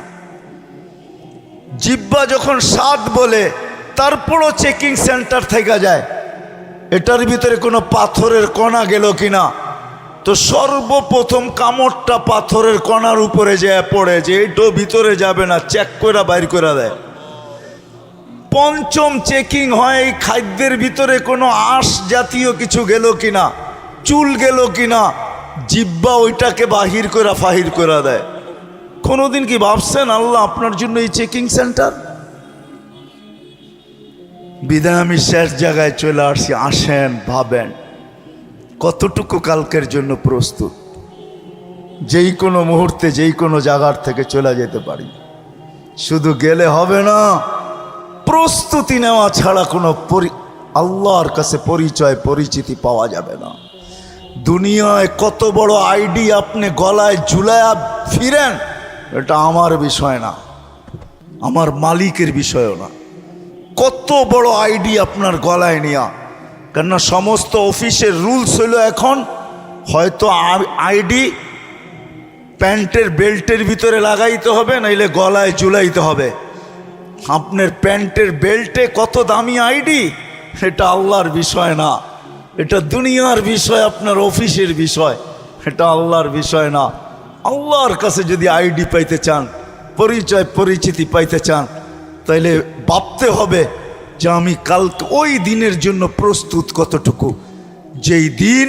জিহ্বা যখন স্বাদ বলে, তারপরও চেকিং সেন্টার থেকে যায় এটার ভিতরে কোনো পাথরের কণা গেল কিনা। তো সর্বপ্রথম কামড়টা পাথরের কণার উপরে যায় পড়ে, যে এটাও ভিতরে যাবে না, চেক করে বাইর করে দেয়। পঞ্চম চেকিং হয় এই খাদ্যের ভিতরে কোনো আঁশ জাতীয় কিছু গেল কিনা, চুল গেল কিনা। জিহ্বা ওইটাকে বাহির করে ফাহির করে দেয়। কোনোদিন কি ভাবছেন আল্লাহ আপনার জন্য এই চেকিং সেন্টার? বিদায় আমি শেষ জায়গায় চলে আসছি। আসেন, ভাবেন কতটুকু কালকের জন্য প্রস্তুত। যেই কোনো মুহূর্তে যেই কোনো জায়গার থেকে চলে যেতে পারি। শুধু গেলে হবে না, প্রস্তুতি নেওয়া ছাড়া কোনো আল্লাহর কাছে পরিচয় পরিচিতি পাওয়া যাবে না। দুনিয়ায় কত বড় আইডি আপনি গলায় ঝুলায়া ফিরেন, এটা আমার বিষয় না, আমার মালিকের বিষয়ও না। কত বড় আইডি আপনার গলায় নিয়া, কেননা সমস্ত অফিসের রুলস হইল এখন হয়তো আইডি প্যান্টের বেল্টের ভিতরে লাগাইতে হবে, নাইলে গলায় ঝুলাইতে হবে। আপনার প্যান্টের বেল্টে কত দামি আইডি, এটা আল্লাহর বিষয় না, এটা দুনিয়ার বিষয়, আপনার অফিসের বিষয়, এটা আল্লাহর বিষয় না। আল্লাহর কাছে যদি আইডি পাইতে চান, পরিচয় পরিচিতি পাইতে চান, তাইলে ভাবতে হবে যে আমি কালকে ওই দিনের জন্য প্রস্তুত কতটুকু। যেই দিন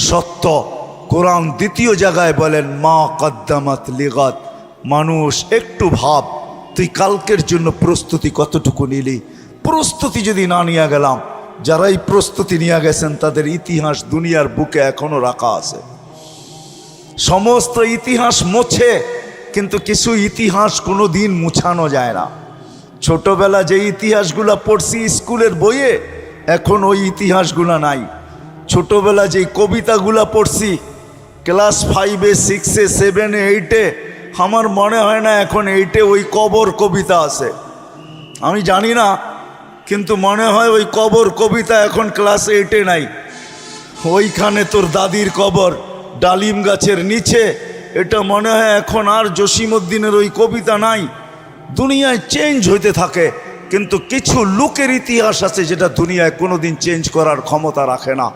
সত্য, কোরআন দ্বিতীয় জায়গায় বলেন মা কদ্দামাত লিগাত। মানুষ একটু ভাব, তুই কালকের জন্য প্রস্তুতি কতটুকু নিলি। প্রস্তুতি যদি না নিয়ে গেলাম, যারাই প্রস্তুতি নিয়ে গেছেন তাদের ইতিহাস দুনিয়ার বুকে এখনো রাখা আছে। সমস্ত ইতিহাস মোছে, কিন্তু কিছু ইতিহাস কোনো দিন মুছানো যায় না। ছোটবেলা যে ইতিহাসগুলো পড়ছি স্কুলের বইয়ে, এখন ওই ইতিহাসগুলো নাই। ছোটবেলা যেই কবিতাগুলো পড়ছি ক্লাস 5-এ 6-এ 7-এ 8-এ, আমার মনে হয় না এখন 8-এ ওই কবর কবিতা আছে। আমি জানি না, কিন্তু মনে হয় ওই কবর কবিতা এখন ক্লাস 8-এ নাই। ওইখানে তোর দাদির কবর ডালিম গাছের নিচে, এটা মনে হয় এখন আর জসিমউদ্দিনের ওই কবিতা নাই। দুনিয়ায় চেঞ্জ হইতে থাকে, কিন্তু কিছু লোকের ইতিহাস আছে যেটা দুনিয়ায় কোনোদিন চেঞ্জ করার ক্ষমতা রাখে না।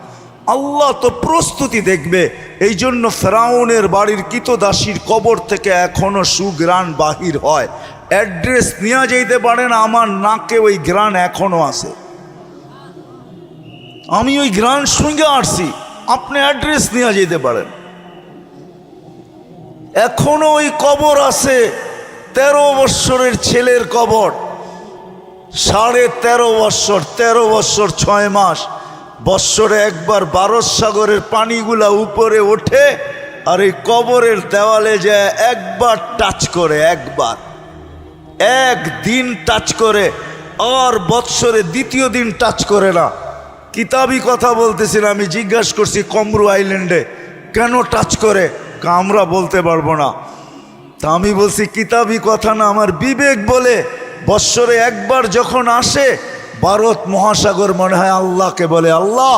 আল্লাহ তো প্রস্তুতি দেখবে। এই জন্য ফেরাউনের বাড়ির কৃতদাসীর কবর থেকে এখনো সুগ্রাণ বাহির হয়। অ্যাড্রেস নিয়ে যেতে পারে না, আমার নাকে ওই গ্রাণ এখনো আছে। আমি ওই গ্রাণ শুনে আসছি, আপনি অ্যাড্রেস নিয়ে যেতে পারেন। এখনো ওই কবর আছে। 13 বৎসরের ছেলের কবর, 13.5 বৎসর, 13 বৎসর 6 মাস। বৎসরে একবার ভারত সাগরের পানিগুলা উপরে ওঠে, আর এই কবরের দেওয়ালে যায় একবার টাচ করে, একদিন টাচ করে, আর বৎসরে দ্বিতীয় দিন টাচ করে না। কিতাবি কথা বলতেছিলাম, আমি জিজ্ঞাসা করছি কমরু আইল্যান্ডে কেন টাচ করে, আমরা বলতে পারবো না। তা আমি বলছি কিতাবি কথা না, আমার বিবেক বলে বৎসরে একবার যখন আসে ভারত মহাসাগর মনে হয় আল্লাহকে বলে, আল্লাহ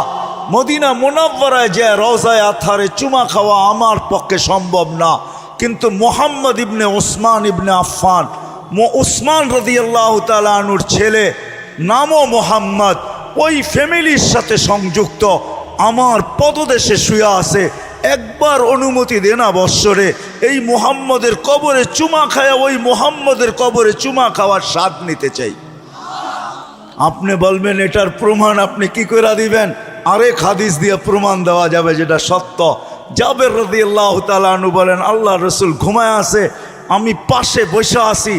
মদিনা মুনাওয়ারায় যে রওজায়ে আতহারে চুমা খাওয়া আমার পক্ষে সম্ভব না, কিন্তু মুহাম্মদ ইবনে ওসমান ইবনে আফফান, উসমান রাদিয়াল্লাহু তাআলা আনহুর ছেলে, নামও মুহাম্মদ, ওই ফ্যামিলির সাথে সংযুক্ত, আমার পদদেশে শুয়ে আছে, একবার অনুমতি দে না বৎসরে এই মুহাম্মদের কবরে চুমা খায়া ওই মুহাম্মদের কবরে চুমা খাওয়ার স্বাদ নিতে চাই। আপনি বলবেন এটার প্রমাণ আপনি কি করে দিবেন? আরেক হাদিস দিয়ে প্রমাণ দেওয়া যাবে যেটা সত্য। জাবের রাদিয়াল্লাহু তাআলা আনহু বলেন, আল্লাহ রসুল ঘুমায় আছে, আমি পাশে বসে আছি,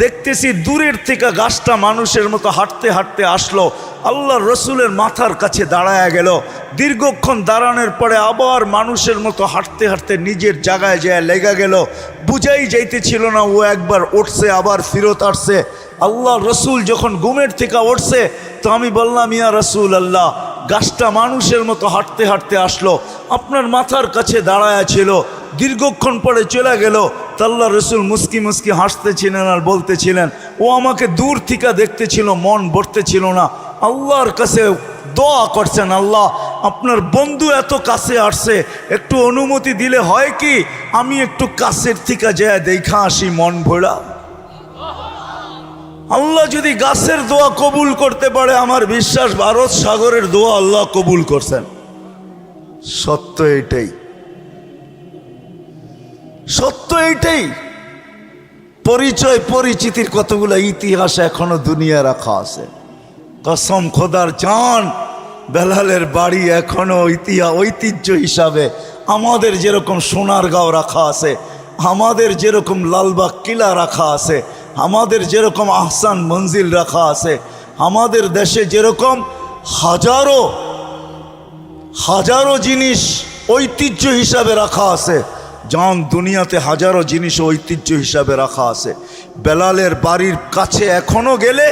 দেখতেছি দূরের থেকে গাছটা মানুষের মতো হাঁটতে হাঁটতে আসলো, আল্লাহ রসুলের মাথার কাছে দাঁড়ায় গেল, দীর্ঘক্ষণ দাঁড়ানোর পরে আবার মানুষের মতো হাঁটতে হাঁটতে নিজের জায়গায় যায় লেগে গেল, বুঝাই যাইতেছিল না ও একবার উঠছে আবার ফিরত আসছে। আল্লাহ রসুল যখন ঘুমের থেকে উঠছে তো আমি বললাম, ইয়া রসুল আল্লাহ, গাছটা মানুষের মতো হাঁটতে হাঁটতে আসলো, আপনার মাথার কাছে দাঁড়ায়া ছিল, দীর্ঘক্ষণ পরে চলে গেল। তো আল্লাহ রসুল মুস্কি মুস্কি হাসতেছিলেন আর বলতেছিলেন, ও আমাকে দূর থেকে দেখতেছিল, মন ভরতেছিল না, আল্লাহর কাছে দোয়া করছেন, আল্লাহ আপনার বন্ধু এত কাছে আসছে, একটু অনুমতি দিলে হয় কি আমি একটু কাছের থেকে যায় দেখা আসি মন ভরা। আল্লাহ যদি গাছের দোয়া কবুল করতে পারে, আমার বিশ্বাস ভারত সাগরের দোয়া আল্লাহ কবুল করছেন। সত্য এটাই, সত্য এটাই। পরিচয় পরিচিতির কতগুলো ইতিহাস এখনো দুনিয়া রাখা আছে। কসম খোদার জান, বেলালের বাড়ি এখনো ঐতিহ্য হিসাবে আমাদের যেরকম সোনারগাঁও রাখা আছে, আমাদের যেরকম লালবাগ কিলা রাখা আছে, আমাদের যেরকম আহসান মঞ্জিল রাখা আছে, আমাদের দেশে যেরকম হাজারো হাজারো জিনিস ঐতিহ্য হিসাবে রাখা আছে, জান দুনিয়াতে হাজারো জিনিস ঐতিহ্য হিসাবে রাখা আছে। বেলালের বাড়ির কাছে এখনো গেলে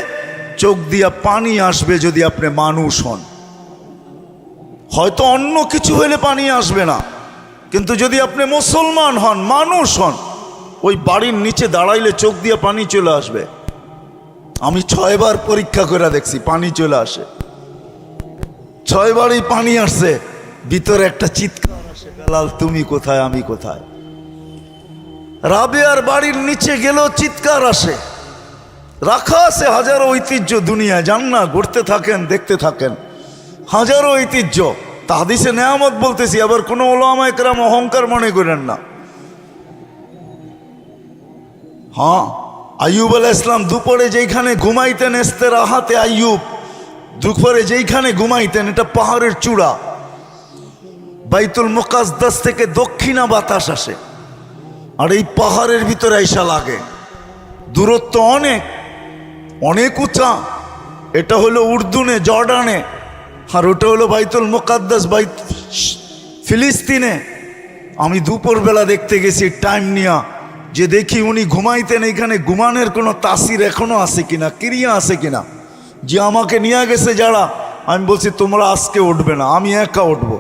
চোখ দিয়া পানি আসবে যদি আপনি মানুষ হন। হয়তো অন্য কিছু হলে পানি আসবে না, কিন্তু যদি আপনি মুসলমান হন, মানুষ হন, ওই বাড়ির নিচে দাঁড়াইলে চোখ দিয়ে পানি চলে আসবে। আমি 6 বার পরীক্ষা করে দেখছি, পানি চলে আসে। 6 বারই পানি আসছে, ভিতরে একটা চিৎকার আসে, বেলাল তুমি কোথায়, আমি কোথায়। রাবেয়ার বাড়ির নিচে গেলেও চিৎকার আসে। রাখা আছে হাজারো ঐতিহ্য দুনিয়ায়, যান না, ঘুরতে থাকেন, দেখতে থাকেন, হাজারো ঐতিহ্য। তা হাদিসে নেয়ামত বলতেছি, আবার কোনো ওলামায়ে কেরাম অহংকার মনে করেন না। হ্যাঁ, আইয়ুব আলাইহিস সালাম দুপুরে যেইখানে ঘুমাইতেন, ইস্তেরাহাতে আইয়ুব, দুপুরে যেইখানে ঘুমাইতেন, এটা পাহাড়ের চূড়া, বাইতুল মুকাদ্দাস থেকে দক্ষিণা বাতাস আসে, আর এই পাহাড়ের ভিতরে আইসা লাগে। দূরত্ব অনেক অনেক উঁচা। এটা হলো উর্দুনে, জর্ডানে, আর ওটা হলো বাইতুল মুকাদ্দাস, ফিলিস্তিনে। আমি দুপুরবেলা দেখতে গেছি টাইম নিয়া, যে দেখি উনি ঘুমাইতেন, এইখানে ঘুমানোর কোনো তাসির এখনো আছে কিনা, ক্রিয়া আছে কিনা। যে আমাকে নিয়ে গেছে যারা, আমি বলছি তোমরা আজকে উঠবে না, আমি একা উঠবো।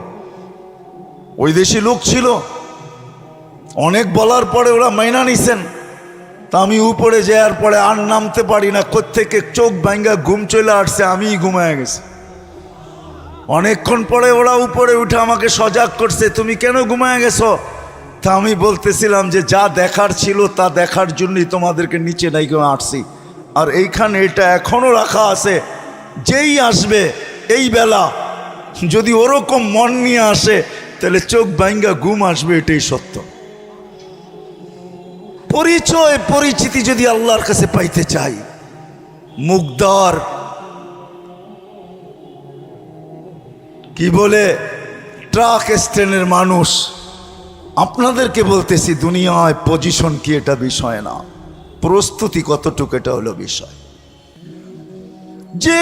ওই দেশি লোক ছিল, অনেক বলার পরে ওরা মাইনা নিছেন। তা আমি উপরে যাওয়ার পরে আর নামতে পারি না, কোত্থেকে চোখ ভাঙ্গা ঘুম চলে আসছে, আমিই ঘুমায় গেছি। অনেকক্ষণ পরে ওরা উপরে উঠে আমাকে সজাগ করছে, তুমি কেন ঘুমায় গেছো? তা আমি বলতেছিলাম যে যা দেখার ছিল তা দেখার জন্যই তোমাদেরকে নিচে নাইকে আসছি। আর এইখানে এটা এখনো রাখা আছে, যেই আসবে এই বেলা যদি ওরকম মন নিয়ে আসে, তাহলে চোখ ভাঙ্গা ঘুম আসবে, এটাই সত্য। পরিচয় পরিচিতি যদি আল্লাহর কাছে পাইতে চাই, মুগদার কি বলে ট্রাক স্ট্যান্ডের মানুষ, আপনাদেরকে বলতেছি দুনিয়ায় পজিশন কি এটা বিষয় না, প্রস্তুতি কতটুকু এটা হলো বিষয়। যে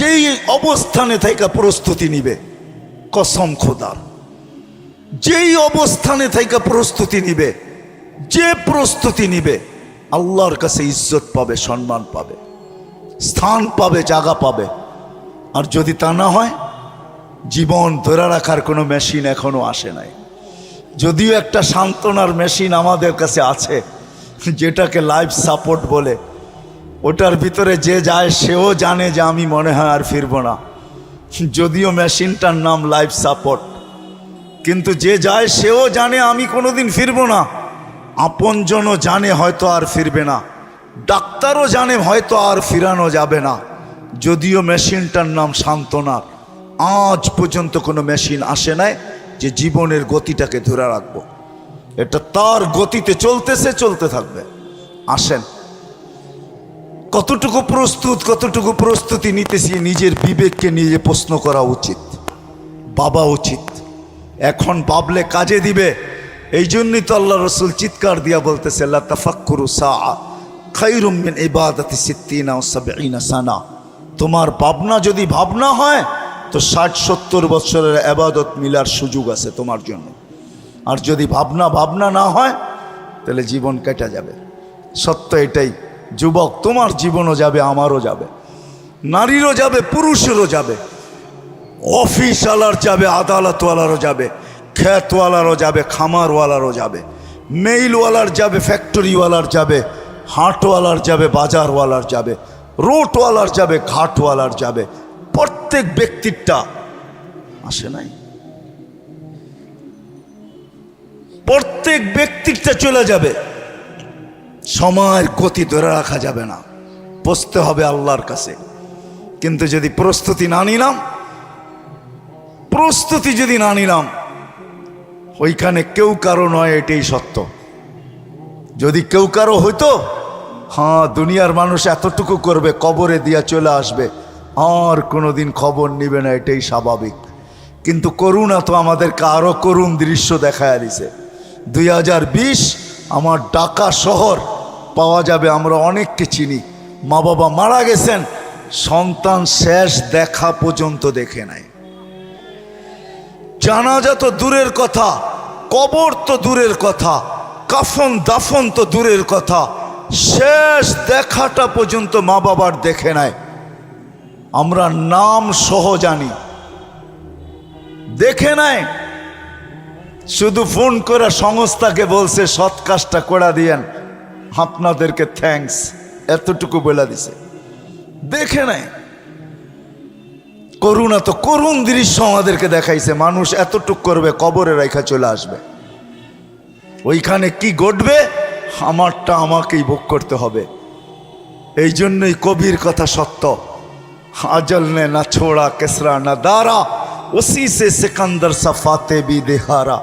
যেই অবস্থানে থাইকা প্রস্তুতি নিবে, কসম খোদার, যেই অবস্থানে থাইকা প্রস্তুতি নিবে, যে প্রস্তুতি নিবে, আল্লাহর কাছে ইজ্জত পাবে, সম্মান পাবে, স্থান পাবে, জায়গা পাবে। আর যদি তা না হয়, জীবন ধরে রাখার কোনো মেশিন এখনো আসে নাই। যদিও একটা সান্ত্বনার মেশিন আমাদের কাছে আছে, যেটাকে লাইফ সাপোর্ট বলে, ওটার ভিতরে যে যায় সেও জানে যে আমি মনে হয় আর ফিরবো না, যদিও মেশিনটার নাম লাইফ সাপোর্ট। কিন্তু যে যায় সেও জানে আমি কোনোদিন ফিরবো না। আপনজনও জানে হয়তো আর ফিরবে না, ডাক্তারও জানে হয়তো আর ফিরানো যাবে না, যদিও মেশিনটার নাম সান্ত্বনার। আজ পর্যন্ত কোনো মেশিন আসে নাই যে জীবনের গতিটাকে ধরে রাখবো। এটা তার গতিতে চলতেছে, চলতে থাকবে। আসেন, কতটুকু প্রস্তুত, কতটুকু প্রস্তুতি নিতেছি, নিজের বিবেককে নিজে প্রশ্ন করা উচিত, ভাবা উচিত। এখন ভাবলে কাজে দিবে। এই জন্যই তো আল্লাহ রসুল চিৎকার দিয়া বলতেছে, লা তাফাক্কুরু সাআ খায়রুম মিন ইবাদাতি সিত্তিনা ওয়া সাবঈনা সানা। তোমার ভাবনা যদি ভাবনা হয় তো 60-70 বছরের ইবাদত মিলার সুযোগ আছে তোমার জন্য। আর যদি ভাবনা না হয় তাহলে জীবন কেটে যাবে। সত্য এটাই। যুবক, তোমার জীবনও যাবে, আমারও যাবে, নারীরও যাবে, পুরুষেরও যাবে, অফিসওয়ালার যাবে, আদালতওয়ালারও যাবে, ক্ষেতওয়ালারও যাবে, খামারওয়ালারও যাবে, মেইলওয়ালার যাবে, ফ্যাক্টরিওয়ালার যাবে, হাটওয়ালার যাবে, বাজারওয়ালার যাবে, রোডওয়ালার যাবে, ঘাটওয়ালার যাবে। প্রত্যেক ব্যক্তিরটা আসে নাই, প্রত্যেক ব্যক্তিরটা চলে যাবে। সময়ের গতি ধরে রাখা যাবে না, পৌঁছতে হবে আল্লাহর কাছে। কিন্তু যদি প্রস্তুতি না নিলাম, ওইখানে কেউ কারো নয়, এটাই সত্য। যদি কেউ কারো হইতো, হ্যাঁ, দুনিয়ার মানুষ এতটুকু করবে, কবরে দিয়া চলে আসবে, আর কোনোদিন খবর নিবে না, এটাই স্বাভাবিক। কিন্তু করুণা তো আমাদেরকে আরো করুণ দৃশ্য দেখায় দিছে। 2020 আমার ঢাকা শহর পাওয়া যাবে, আমরা অনেককে চিনি, মা বাবা মারা গেছেন, সন্তান শেষ দেখা পর্যন্ত দেখে নাই। জানাজা তো দূরের কথা, কবর তো দূরের কথা, কাফন দাফন তো দূরের কথা, শেষ দেখাটা পর্যন্ত মা বাবার দেখে নাই। আমরা নাম সহ জানি, দেখে নাই। শুধু ফোন করে সংস্থাকে বলছে সৎ কাজটা করে দিয়েন, আপনাদেরকে থ্যাঙ্কস, এতটুকু বলে দিছে, দেখে নাই। করুণা তো করুণ দৃশ্য আমাদেরকে দেখাইছে। মানুষ এতটুক করবে, কবরে রেখা চলে আসবে। ওইখানে কি ঘটবে, আমারটা আমাকেই ভোগ করতে হবে। এই জন্যই কবির কথা সত্য, আজল নে না ছোড়া কেসরা না দারা, উসি সে সিকন্দর সফাতে भी दिहारा।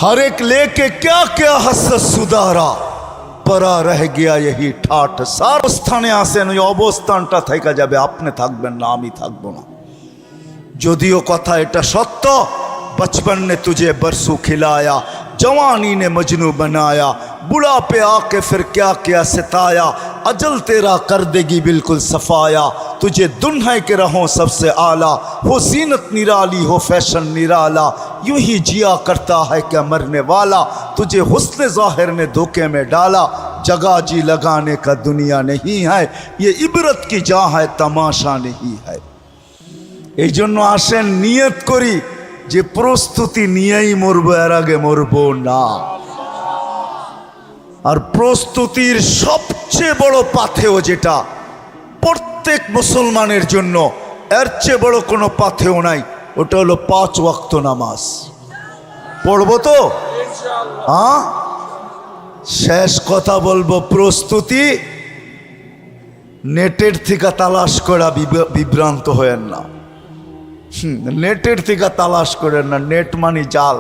हर एक लेके क्या क्या हसरत सुधारा, परा रह गया यही ठाठ। सार স্থানে আসেন, ওই অবস্থানটা থেকে যাবে, আপনি থাকবেন না, আমি থাকবো না। যদিও কথা এটা সত্য, बचपन ने तुझे बरसू खिलाया, जवानी ने मजनू बनाया, बुढ़ापे आके फिर क्या क्या सताया, अजल तेरा कर देगी बिल्कुल सफाया। तुझे दुन्हा के रहो सबसे आला, हो जीनत निराली हो फैशन निराला, यूं ही जिया करता है क्या मरने वाला, तुझे हुस्न ज़ाहिर ने धोखे में डाला। जगह जी लगाने का दुनिया नहीं है, ये इबरत की जा है, तमाशा नहीं है। এই জন্য আসেন, নিয়ত করি যে প্রস্তুতি নিয়েই মরবো, এর আগে মরবো না। আর প্রস্তুতির সবচেয়ে বড় পাথেয় যেটা প্রত্যেক মুসলমানের জন্য, এর চেয়ে বড় কোনো পাথেয় নাই, ওটা হলো 5 ওয়াক্ত নামাজ। পড়বো তো? হ্যাঁ, শেষ কথা বলবো, প্রস্তুতি নেটের থেকে তালাশ করা, বিভ্রান্ত হয়েন না। নেটের থেকে তালাশ করেন না, নেট মানে জাল।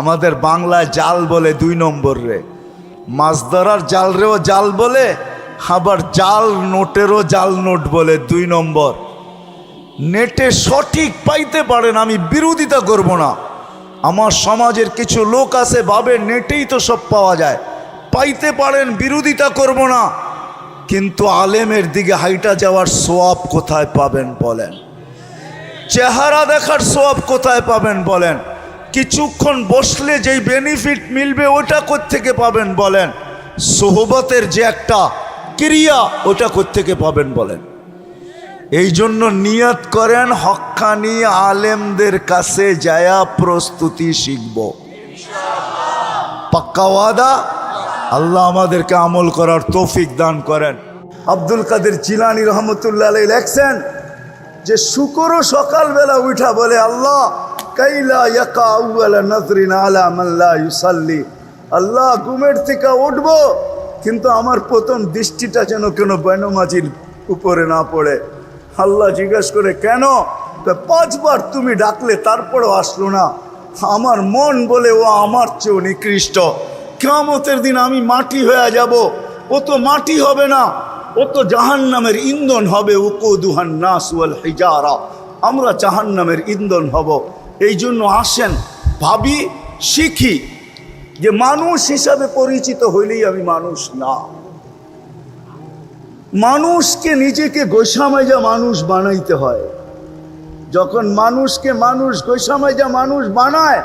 আমাদের বাংলায় জাল বলে 2 নম্বর রে, মাছ ধরার জাল রেও জাল বলে, আবার জাল নোটেরও জাল নোট বলে 2 নম্বর। নেটে সঠিক পাইতে পারেন, আমি বিরোধিতা করব না। আমার সমাজের কিছু লোক আছে ভাবে নেটেই তো সব পাওয়া যায়, পাইতে পারেন, বিরোধিতা করব না। কিন্তু আলেমের দিকে হাইটা যাওয়ার সওয়াব কোথায় পাবেন বলেন? চেহারা দেখার সওয়াব কোথায় পাবেন বলেন? কিছুক্ষণ বসলে যেই বেনিফিট মিলবে ওটা কোত্থেকে পাবেন বলেন? সোহবতের যে একটা ক্রিয়া, ওটা কোত্থেকে পাবেন বলেন? এই জন্য নিয়ত করেন হক্কানি আলেমদের কাছে যায়া প্রস্তুতি শিখব, পাক্কা ওয়াদা। আল্লাহ আমাদেরকে আমল করার তৌফিক দান করেন। আব্দুল কাদের জিলানী রহমতুল্লাহ আলাইহি লেখছেন যে শুকরও সকালবেলা উঠা বলে আল্লাহ কাইলা ইয়াকা আউয়ালা নাজরিন আলা মান লা ইউসাল্লি, আল্লাহ ঘুমের থেকে উঠবো কিন্তু আমার প্রথম দৃষ্টিটা যেন কেন বেনমাজির উপরে না পড়ে। আল্লাহ জিজ্ঞাসা করে কেন? 5 বার তুমি ডাকলে তারপরও আসলো না। আমার মন বলে ও আমার চেয়েও নিকৃষ্ট, কিয়ামতের দিন আমি মাটি হয়ে যাব, ও তো মাটি হবে না, ও তো জাহান্নামের ইন্ধন হবে। উকুদুহান নাস ওয়াল হিজারা, আমরা জাহান্নামের ইন্ধন হব। এই জন্য আসেন ভাবি, শিখি যে মানুষ হিসাবে পরিচিত হইলেই আমি মানুষ না। মানুষকে নিজেকে গৈসামাইজা মানুষ বানাইতে হয়। যখন মানুষকে মানুষ গৈসামাইজা মানুষ বানায়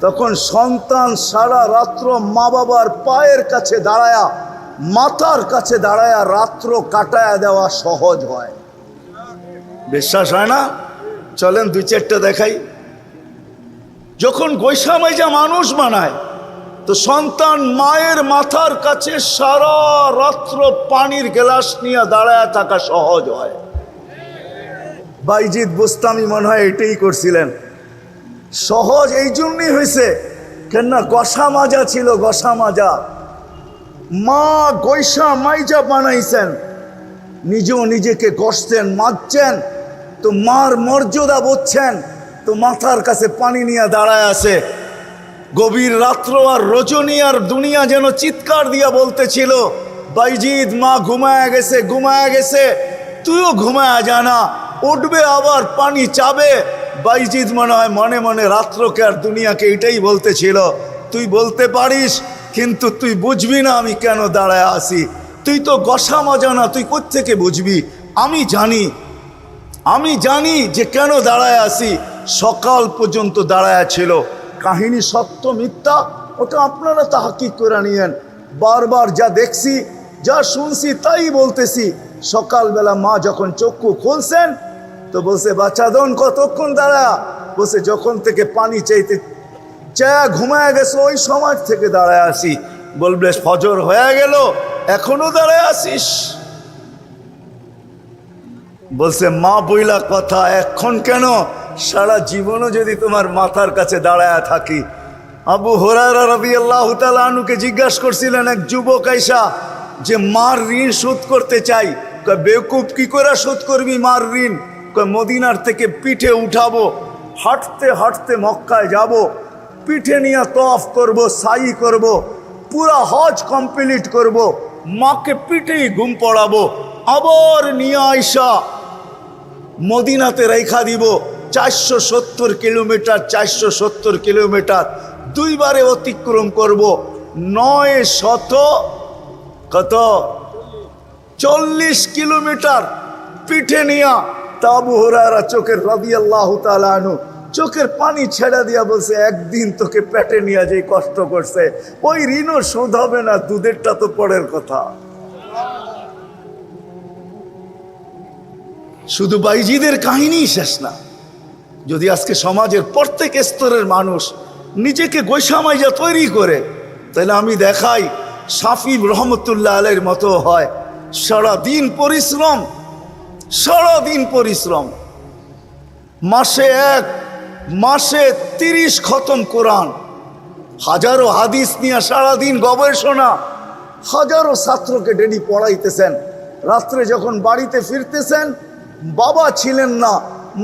তখন সন্তান সারা রাত্র মা বাবার পায়ের কাছে দাঁড়ায়া, মাথার কাছে দাঁড়ায়া রাত্র কাটায়া দেওয়া সহজ হয়। বিশ্বাস হয় না? চলেন 2-4টা দেখাই। যখন গৈসামাইজা মানুষ বানায় তো সন্তান মায়ের মাথার কাছে সারা রাত্র পানির গ্লাস নিয়ে দাঁড়ায় থাকা সহজ হয়। বাইজিদ বুস্তামি মনে হয় এটাই করছিলেন। সহজ এই জন্যই হয়েছে কেননা গসা মাজা ছিল, গসা মাজা। মা গৈসা মাইজা বানাইছেন, নিজেও নিজেকে গসছেন, মাজছেন, তো মার মর্যাদা বুঝছেন, তো মাথার কাছে পানি নিয়ে দাঁড়ায় আছে। গভীর রাত্র আর রজনী আর দুনিয়া যেন চিৎকার দিয়া বলতেছিল বাইজিদ মা ঘুমায়া গেছে, ঘুমায়া গেছে, তুইও ঘুমায়া জানা, উঠবে আবার পানি চাবে। বাইজিদ মনে হয় মনে মনে রাত্রকে আর দুনিয়াকে এটাই বলতেছিল, তুই বলতে পারিস কিন্তু তুই বুঝবি না আমি কেন দাঁড়ায় আসি। তুই তো গসা মজা না, তুই কোত্থেকে বুঝবি? আমি জানি যে কেন দাঁড়ায় আসি। সকাল পর্যন্ত দাঁড়ায় ছিল। কাহিনী সত্য মিথ্যা ওটা আপনারা তাহকিক করে নিয়েন। বারবার যা দেখছি যা শুনছি তাই বলতেছি। সকালবেলা মা যখন চক্ষু খুলছেন তো বলছে বাচ্চাদন কতক্ষণ দাঁড়া? বলছে যখন থেকে পানি চাইতে চায়া ঘুমায় গেছে ওই সময় থেকে দাঁড়ায় আসি। বলবে ফজর হয়ে গেল এখনো দাঁড়ায় আসিস? বলছে মা বইলা কথা, এখন কেন, সারা জীবনও যদি তোমার মাথার কাছে দাঁড়ায় থাকি। আবু হুরায়রা রাদিয়াল্লাহু তাআলা আনহুকে জিজ্ঞাসা করছিলেন এক যুবক আইসা যে মার ঋণ শোধ করতে চাই। কয় বেকুব কি করে শোধ করবি মার ঋণ? কয় মদিনার থেকে পিঠে উঠাবো, হাঁটতে হাঁটতে মক্কায় যাব, পিঠে নিয়ে তওয়াফ করব, সাই করব, পুরা হজ কমপ্লিট করব, মাকে পিঠেই ঘুম পড়াবো, আবার নিয়ে আইসা মদিনাতে রেখা দিব। 470 কিলোমিটার, 470 কিলোমিটার 2 বারে অতিক্রম করব। 940 কিলোমিটার পিঠে নিয়া। তা আবু হুরায়রা চোখের রাদিয়াল্লাহু তাআলা আনহু চোখের পানি ছেড়ে দিয়া বলছে একদিন তোকে পেটে নিয়ে যে কষ্ট করছে ওই ঋণও শোধ হবে না, দুধেরটা তো পরের কথা। শুধু বাইজিদের কাহিনী শেষ না। যদি আজকে সমাজের প্রত্যেক স্তরের মানুষ নিজেকে গৈসামাইজা তৈরি করে তাহলে আমি দেখাই শাফি রহমতুল্লাহ আলাইহির মতো হয়। সারাদিন পরিশ্রম, সারাদিন পরিশ্রম, মাসে 30 খতম কোরআন, হাজারো হাদিস নিয়ে সারাদিন গবেষণা, হাজারো ছাত্রকে ডেলি পড়াইতেছেন। রাত্রে যখন বাড়িতে ফিরতেছেন বাবা ছিলেন না,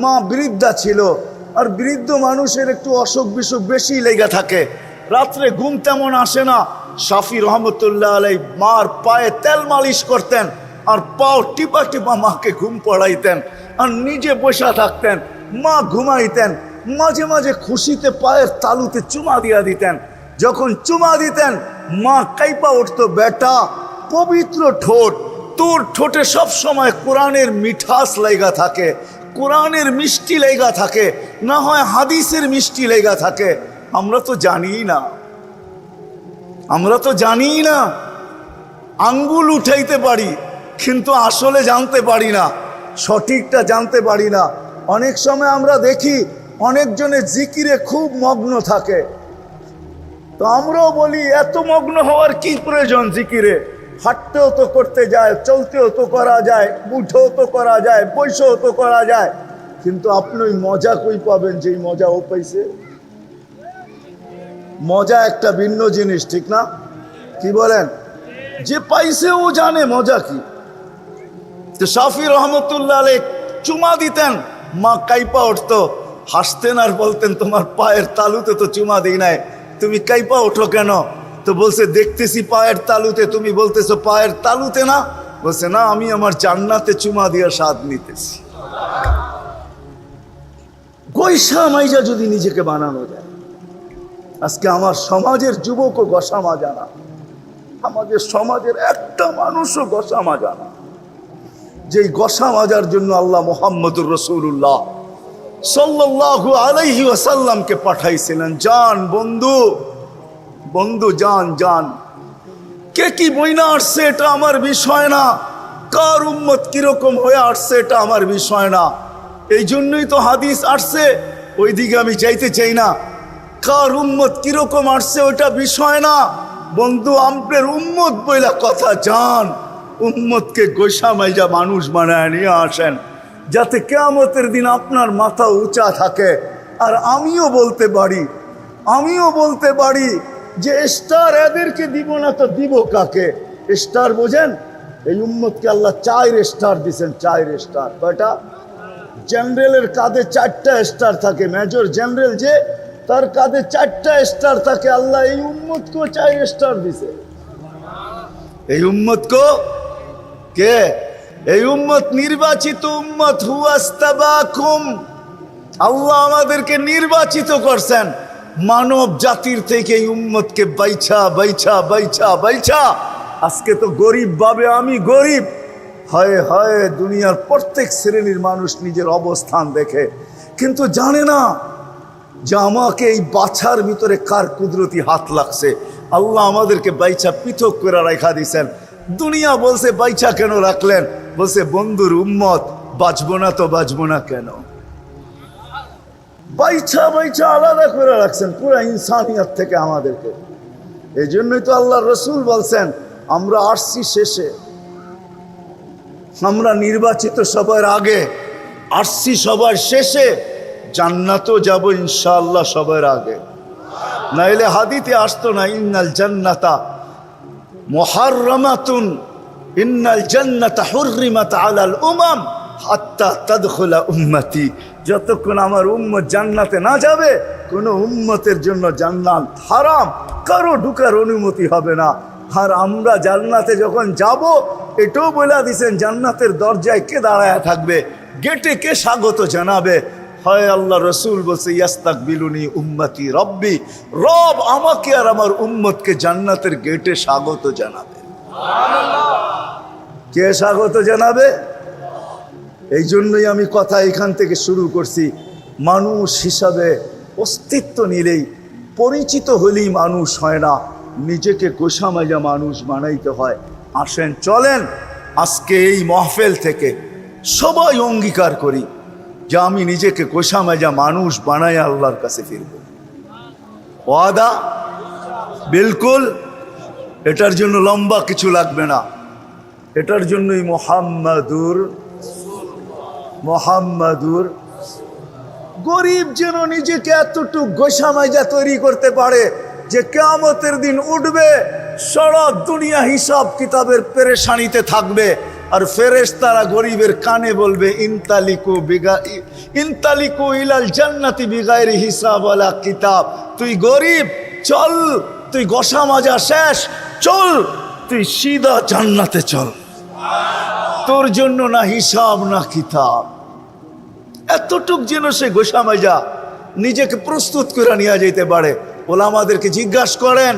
মা বৃদ্ধা ছিল, আর বৃদ্ধ মানুষের একটু অসুখ বিসুখ বেশি লেগে থাকে, রাত্রে ঘুম তেমন আসে না। শাফি রহমতুল্লাহ আলাইহি মার পায়ে তেল মালিশ করতেন আর পাও টিপা টিপা মাকে ঘুম পড়াইতেন আর নিজে বসা থাকতেন, মা ঘুমাইতেন। মাঝে মাঝে খুশিতে পায়ের তালুতে চুমা দিয়া দিতেন। যখন চুমা দিতেন মা কাইপা উঠতো, বেটা পবিত্র ঠোঁট, তোর ঠোঁটে সব সময় কোরআনের মিঠাস লেগা থাকে, কোরআনের মিষ্টি লেগা থাকে, না হয় হাদিসের মিষ্টি লেগা থাকে। আমরা তো জানি না, আঙ্গুল উঠাইতে পারি কিন্তু আসলে জানতে পারি না। সঠিকটা জানতে পারি না। অনেক সময় আমরা দেখি অনেকজনের জিকিরে খুব মগ্ন থাকে, তো আমরাও বলি এত মগ্ন হওয়ার কি প্রয়োজন জিকিরে? হাঁটতেও তো করতে যায়, চলতেও তো করা যায়, উঠেও তো করা যায়, বসেও তো করা যায়, কিন্তু আপনি ওই মজা কই পাবেন যেই মজা ও পাইছে? মজা একটা ভিন্ন জিনিস, ঠিক না? কি বলেন? যে পাইছে ও জানে মজা কি। তো শাফি রহমতুল্লাহ আলাইহি চুমা দিতেন, মা কাইপা উঠতো, হাসতেন আর বলতেন তোমার পায়ের তালুতে তো চুমা দিই নাই, তুমি কাইপা ওঠো কেন? তো বলছে দেখতেছি পায়ের তালুতে, তুমি বলতেছো পায়ের তালুতে না। বলছে না, আমি আমার জান্নাতে চুমা দিয়ে স্বাদ নিতেছি। গৈসা মাইজা যদি নিজেকে বানানো যায়। আজকে আমার সমাজের যুবকও গসা মাজা না, আমাদের সমাজের একটা মানুষও গসা মাজা না। যেই গসা মাজার জন্য আল্লাহ মুহাম্মদুর রাসূলুল্লাহ সাল্লাল্লাহু আলাইহি ওয়াসাল্লামকে পাঠাইছিলেন। জান বন্ধু, বন্ধু জান জান, কে কি বইনা আসছে এটা আমার বিষয় না, কার উম্মত কিরকম হয়ে আসছে এটা আমার বিষয় না। এই জন্যই তো হাদিস আসছে, ওই দিকে আমি যাইতে চাই না। কার উম্মত কিরকম আসছে ওটা বিষয় না, বন্ধু আপনার উম্মত বইলা কথা। জান উম্মতকে গোসা মাইজা মানুষ বানায় নিয়ে আসেন, যাতে কিয়ামতের দিন আপনার মাথা উঁচা থাকে। আর আমিও বলতে পারি যে স্টার এদেরকে দিব না তো দিব কাকে? স্টার বোঝেন? এই উম্মতকে আল্লাহ 4 স্টার দিয়েছেন। 4 স্টার। কয়টা? জেনারেলের কাঁধে 4টা স্টার থাকে, মেজর জেনারেল যে, তার কাঁধে 4টা স্টার থাকে। আল্লাহ এই উম্মতকেও 4 স্টার দিছে। এই উম্মতকে কে? এই উম্মত নির্বাচিত উম্মত। হুয়াস্তাবাকুম, আল্লাহ আমাদেরকে নির্বাচিত করছেন মানব জাতির থেকে। এই উম্মতকে বাইছা বাইছা বাইছা বাইছা আজকে তো গরিব ভাবে আমি গরিব। হয় হয় দুনিয়ার প্রত্যেক শ্রেণীর মানুষ নিজের অবস্থান দেখে, কিন্তু জানে না যে আমাকে এই বাছার ভিতরে কার কুদরতি হাত লাগছে। আল্লাহ আমাদেরকে বাইছা পৃথক করে রাখা দিয়েছেন। দুনিয়া বলছে বাইছা কেন রাখলেন? বলছে বন্ধুর উম্মত, বাঁচবো না তো বাঁচবো না কেন? বাইছা বাইছা আলাদা করে রাখছেন পুরো ইনসানিয়ত থেকে আমাদেরকে। এই জন্যই তো আল্লাহ রসুল বলছেন আমরা আসছি শেষে, আমরা নির্বাচিত সবার আগে, আসছি সবার শেষে, জান্নাতও যাব ইনশাআল্লাহ সবার আগে। নাইলে হাদিতে আসতো না ইন্নাল জান্নাতা মুহাররামাতুন, ইন্নাল জান্নাতা হুররিমাত আলাল উমাম হাত্তা তাদখুলা উম্মতি। যতক্ষণ আমার উম্মত জান্নাতে না যাবে, কোনো উম্মতের জন্য জান্নাত হারাম, কারো ঢুকার অনুমতি হবে না। আর আমরা জান্নাতে যখন যাব, এটাও বলে দিয়েছেন জান্নাতের দরজায় কে দাঁড়ায় থাকবে, গেটে কে স্বাগত জানাবে। হয় আল্লাহ রসুল বলছে ইয়াস্তাকবিলুনি উম্মতি রব্বি, রব আমাকে আর আমার উম্মতকে জান্নাতের গেটে স্বাগত জানাবে। কে স্বাগত জানাবে? এই জন্যই আমি কথা এখান থেকে শুরু করছি। মানুষ হিসাবে অস্তিত্ব নিলেই, পরিচিত হলেই মানুষ হয় না, নিজেকে গোসামাজা মানুষ বানাইতে হয়। আসেন চলেন আজকে এই মাহফিল থেকে সবাই অঙ্গীকার করি যে আমি নিজেকে গোসামাজা মানুষ বানাই আল্লাহর কাছে ফিরব। ওয়াদা? বিলকুল। এটার জন্য লম্বা কিছু লাগবে না, এটার জন্যই মোহাম্মদুর গরিব যেন নিজেকে এতটুকু গোসামাজা তৈরি করতে পারে যে কিয়ামতের দিন উঠবে, সারা দুনিয়া হিসাব কিতাবের পেরেশানিতে থাকবে, আর ফেরেশতারা গরিবের কানে বলবে ইনতালিকু ইলাল জান্নাতি বিগাইরি হিসাব ওয়ালা কিতাব। তুই গরিব, চল, তুই গোসামাজা শেষ, চল তুই সিধা জান্নাতে চল, তোর জন্য না হিসাব না কিতাব। এতটুক যেন সে গোসামাজা নিজেকে প্রস্তুত করে নিয়ে যেতে পারে। ওলামাদেরকে জিজ্ঞাসা করেন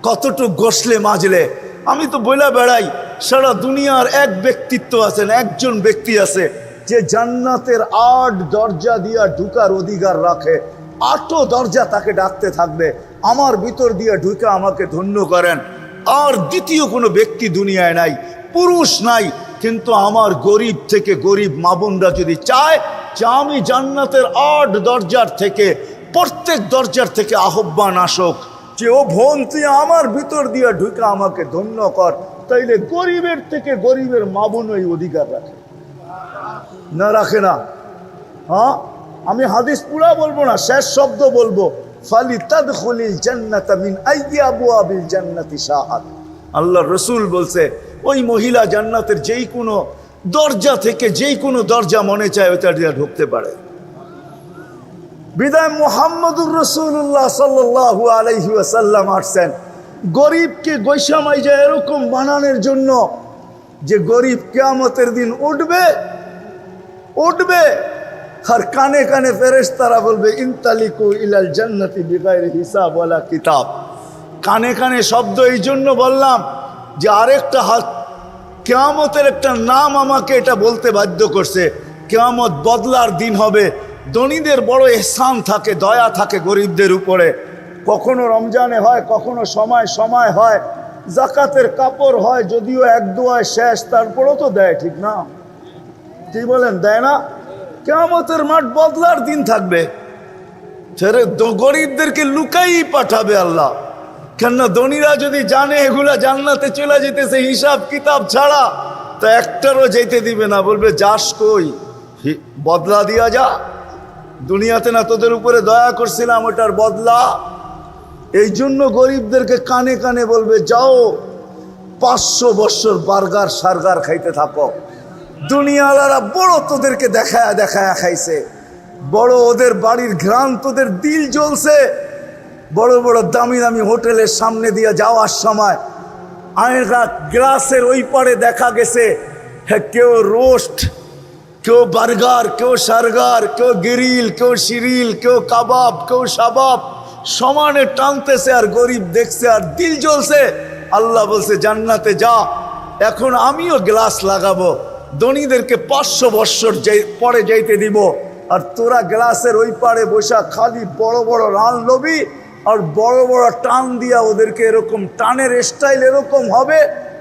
কতটুক গোসলে মাজলে। আমি তো বইলা বেড়াই সারা দুনিয়ার এক ব্যক্তিত্ব আছেন, একজন ব্যক্তি আছে যে জান্নাতের 8 দরজা দিয়া ঢুকার অধিকার রাখে। 8 দরজা তাকে ডাকতে থাকবে, আমার ভিতর দিয়ে ঢুকে আমাকে ধন্য করেন। আর দ্বিতীয় কোনো ব্যক্তি দুনিয়ায় নাই, পুরুষ নাই, কিন্তু আমার গরিব থেকে গরিব মা বোনরা যদি চায় যে আমি জান্নাতের 8 দরজার থেকে প্রত্যেক দরজার থেকে আহ্বান আসুক যে ও বোন তুই আমার ভিতর দিয়ে ঢুকে আমাকে ধন্য কর, তাইলে গরিবের থেকে গরিবের মা বোন ওই অধিকার রাখে না, রাখে না? হ্যাঁ, আমি হাদিস পুরা বলবো না, শেষ শব্দ বলবো, ফালিতাদখুলিল জান্নাতা মিন আইয়ি আবওয়াবিল জান্নাতি শাআত। আল্লাহ রসুল বলছে ওই মহিলা জান্নাতের যেই কোনো দরজা থেকে যেই কোনো দরজা মনে চায় ওইটা দিয়ে ঢুকতে পারে। বিদায় মুহাম্মদুর রাসূলুল্লাহ সাল্লাল্লাহু আলাইহি ওয়াসাল্লাম আসছেন গরিবকে গৈসামাইজা এরকম বানানোর জন্য যে গরিব কিয়ামতের দিন উঠবে আর কানে কানে ফেরেশতারা বলবে ইনতালিকু ইলাল জান্নাতি বিগাইরি হিসাব ওয়ালা কিতাব। কানে কানে শব্দ এই জন্য বললাম যে আরেকটা হাত কিয়ামতের একটা নাম আমাকে এটা বলতে বাধ্য করছে। কিয়ামত বদলার দিন হবে, ধনীদের বড় ইহসান থাকে, দয়া থাকে গরিবদের উপরে। কখনো রমজানে হয়, কখনো সময় হয়, জাকাতের কাপড় হয়, যদিও এক দোয়ায় শেষ, তারপরেও তো দেয়, ঠিক না? কি বলেন, দেয় না? কিয়ামতের মাঠ বদলার দিন থাকবে, ছেড়ে গরিবদেরকে লুকাই পাঠাবে আল্লাহ। কেননা ধনীরা যদি জানে এগুলা জান্নাতে চলে যেতেছে হিসাব কিতাব ছাড়া, তো একটারও যেতে দিবে না, বলবে যাস কই, বদলা দিয়া যা, দুনিয়াতে না তোদের উপরে দয়া করছিলাম ওটার বদলা। এই জন্য গরিবদেরকে কানে কানে বলবে যাও 500 বছর বার্গার সার্গার খাইতে থাকো। দুনিয়ালারা বড় তোদেরকে দেখায়া দেখায়া খাইছে, বড় ওদের বাড়ির ঘ্রাণ তোদের দিল জ্বলছে। বড় বড় দামি দামি হোটেলের সামনে দিয়ে যাওয়ার সময় আয়না গ্লাসের ওই পারে দেখা গেছে কেউ রোস্ট, কেউ বার্গার, কেউ সার্গার, কেউ গ্রিল, কেউ শিরিল, কেউ কাবাব, কেউ সাবাব সমানে টানতেছে, আর গরিব দেখছে আর দিল জ্বলছে। আল্লাহ বলছে জান্নাতে যা, এখন আমিও গ্লাস লাগাবো, ধনীদেরকে 500 বৎসর পরে যাইতে দিব, আর তোরা গ্লাসের ওই পারে বসা খালি বড় বড় রান লবি, আর বড় বড় টান দিয়া ওদেরকে এরকম টানের স্টাইল এরকম হবে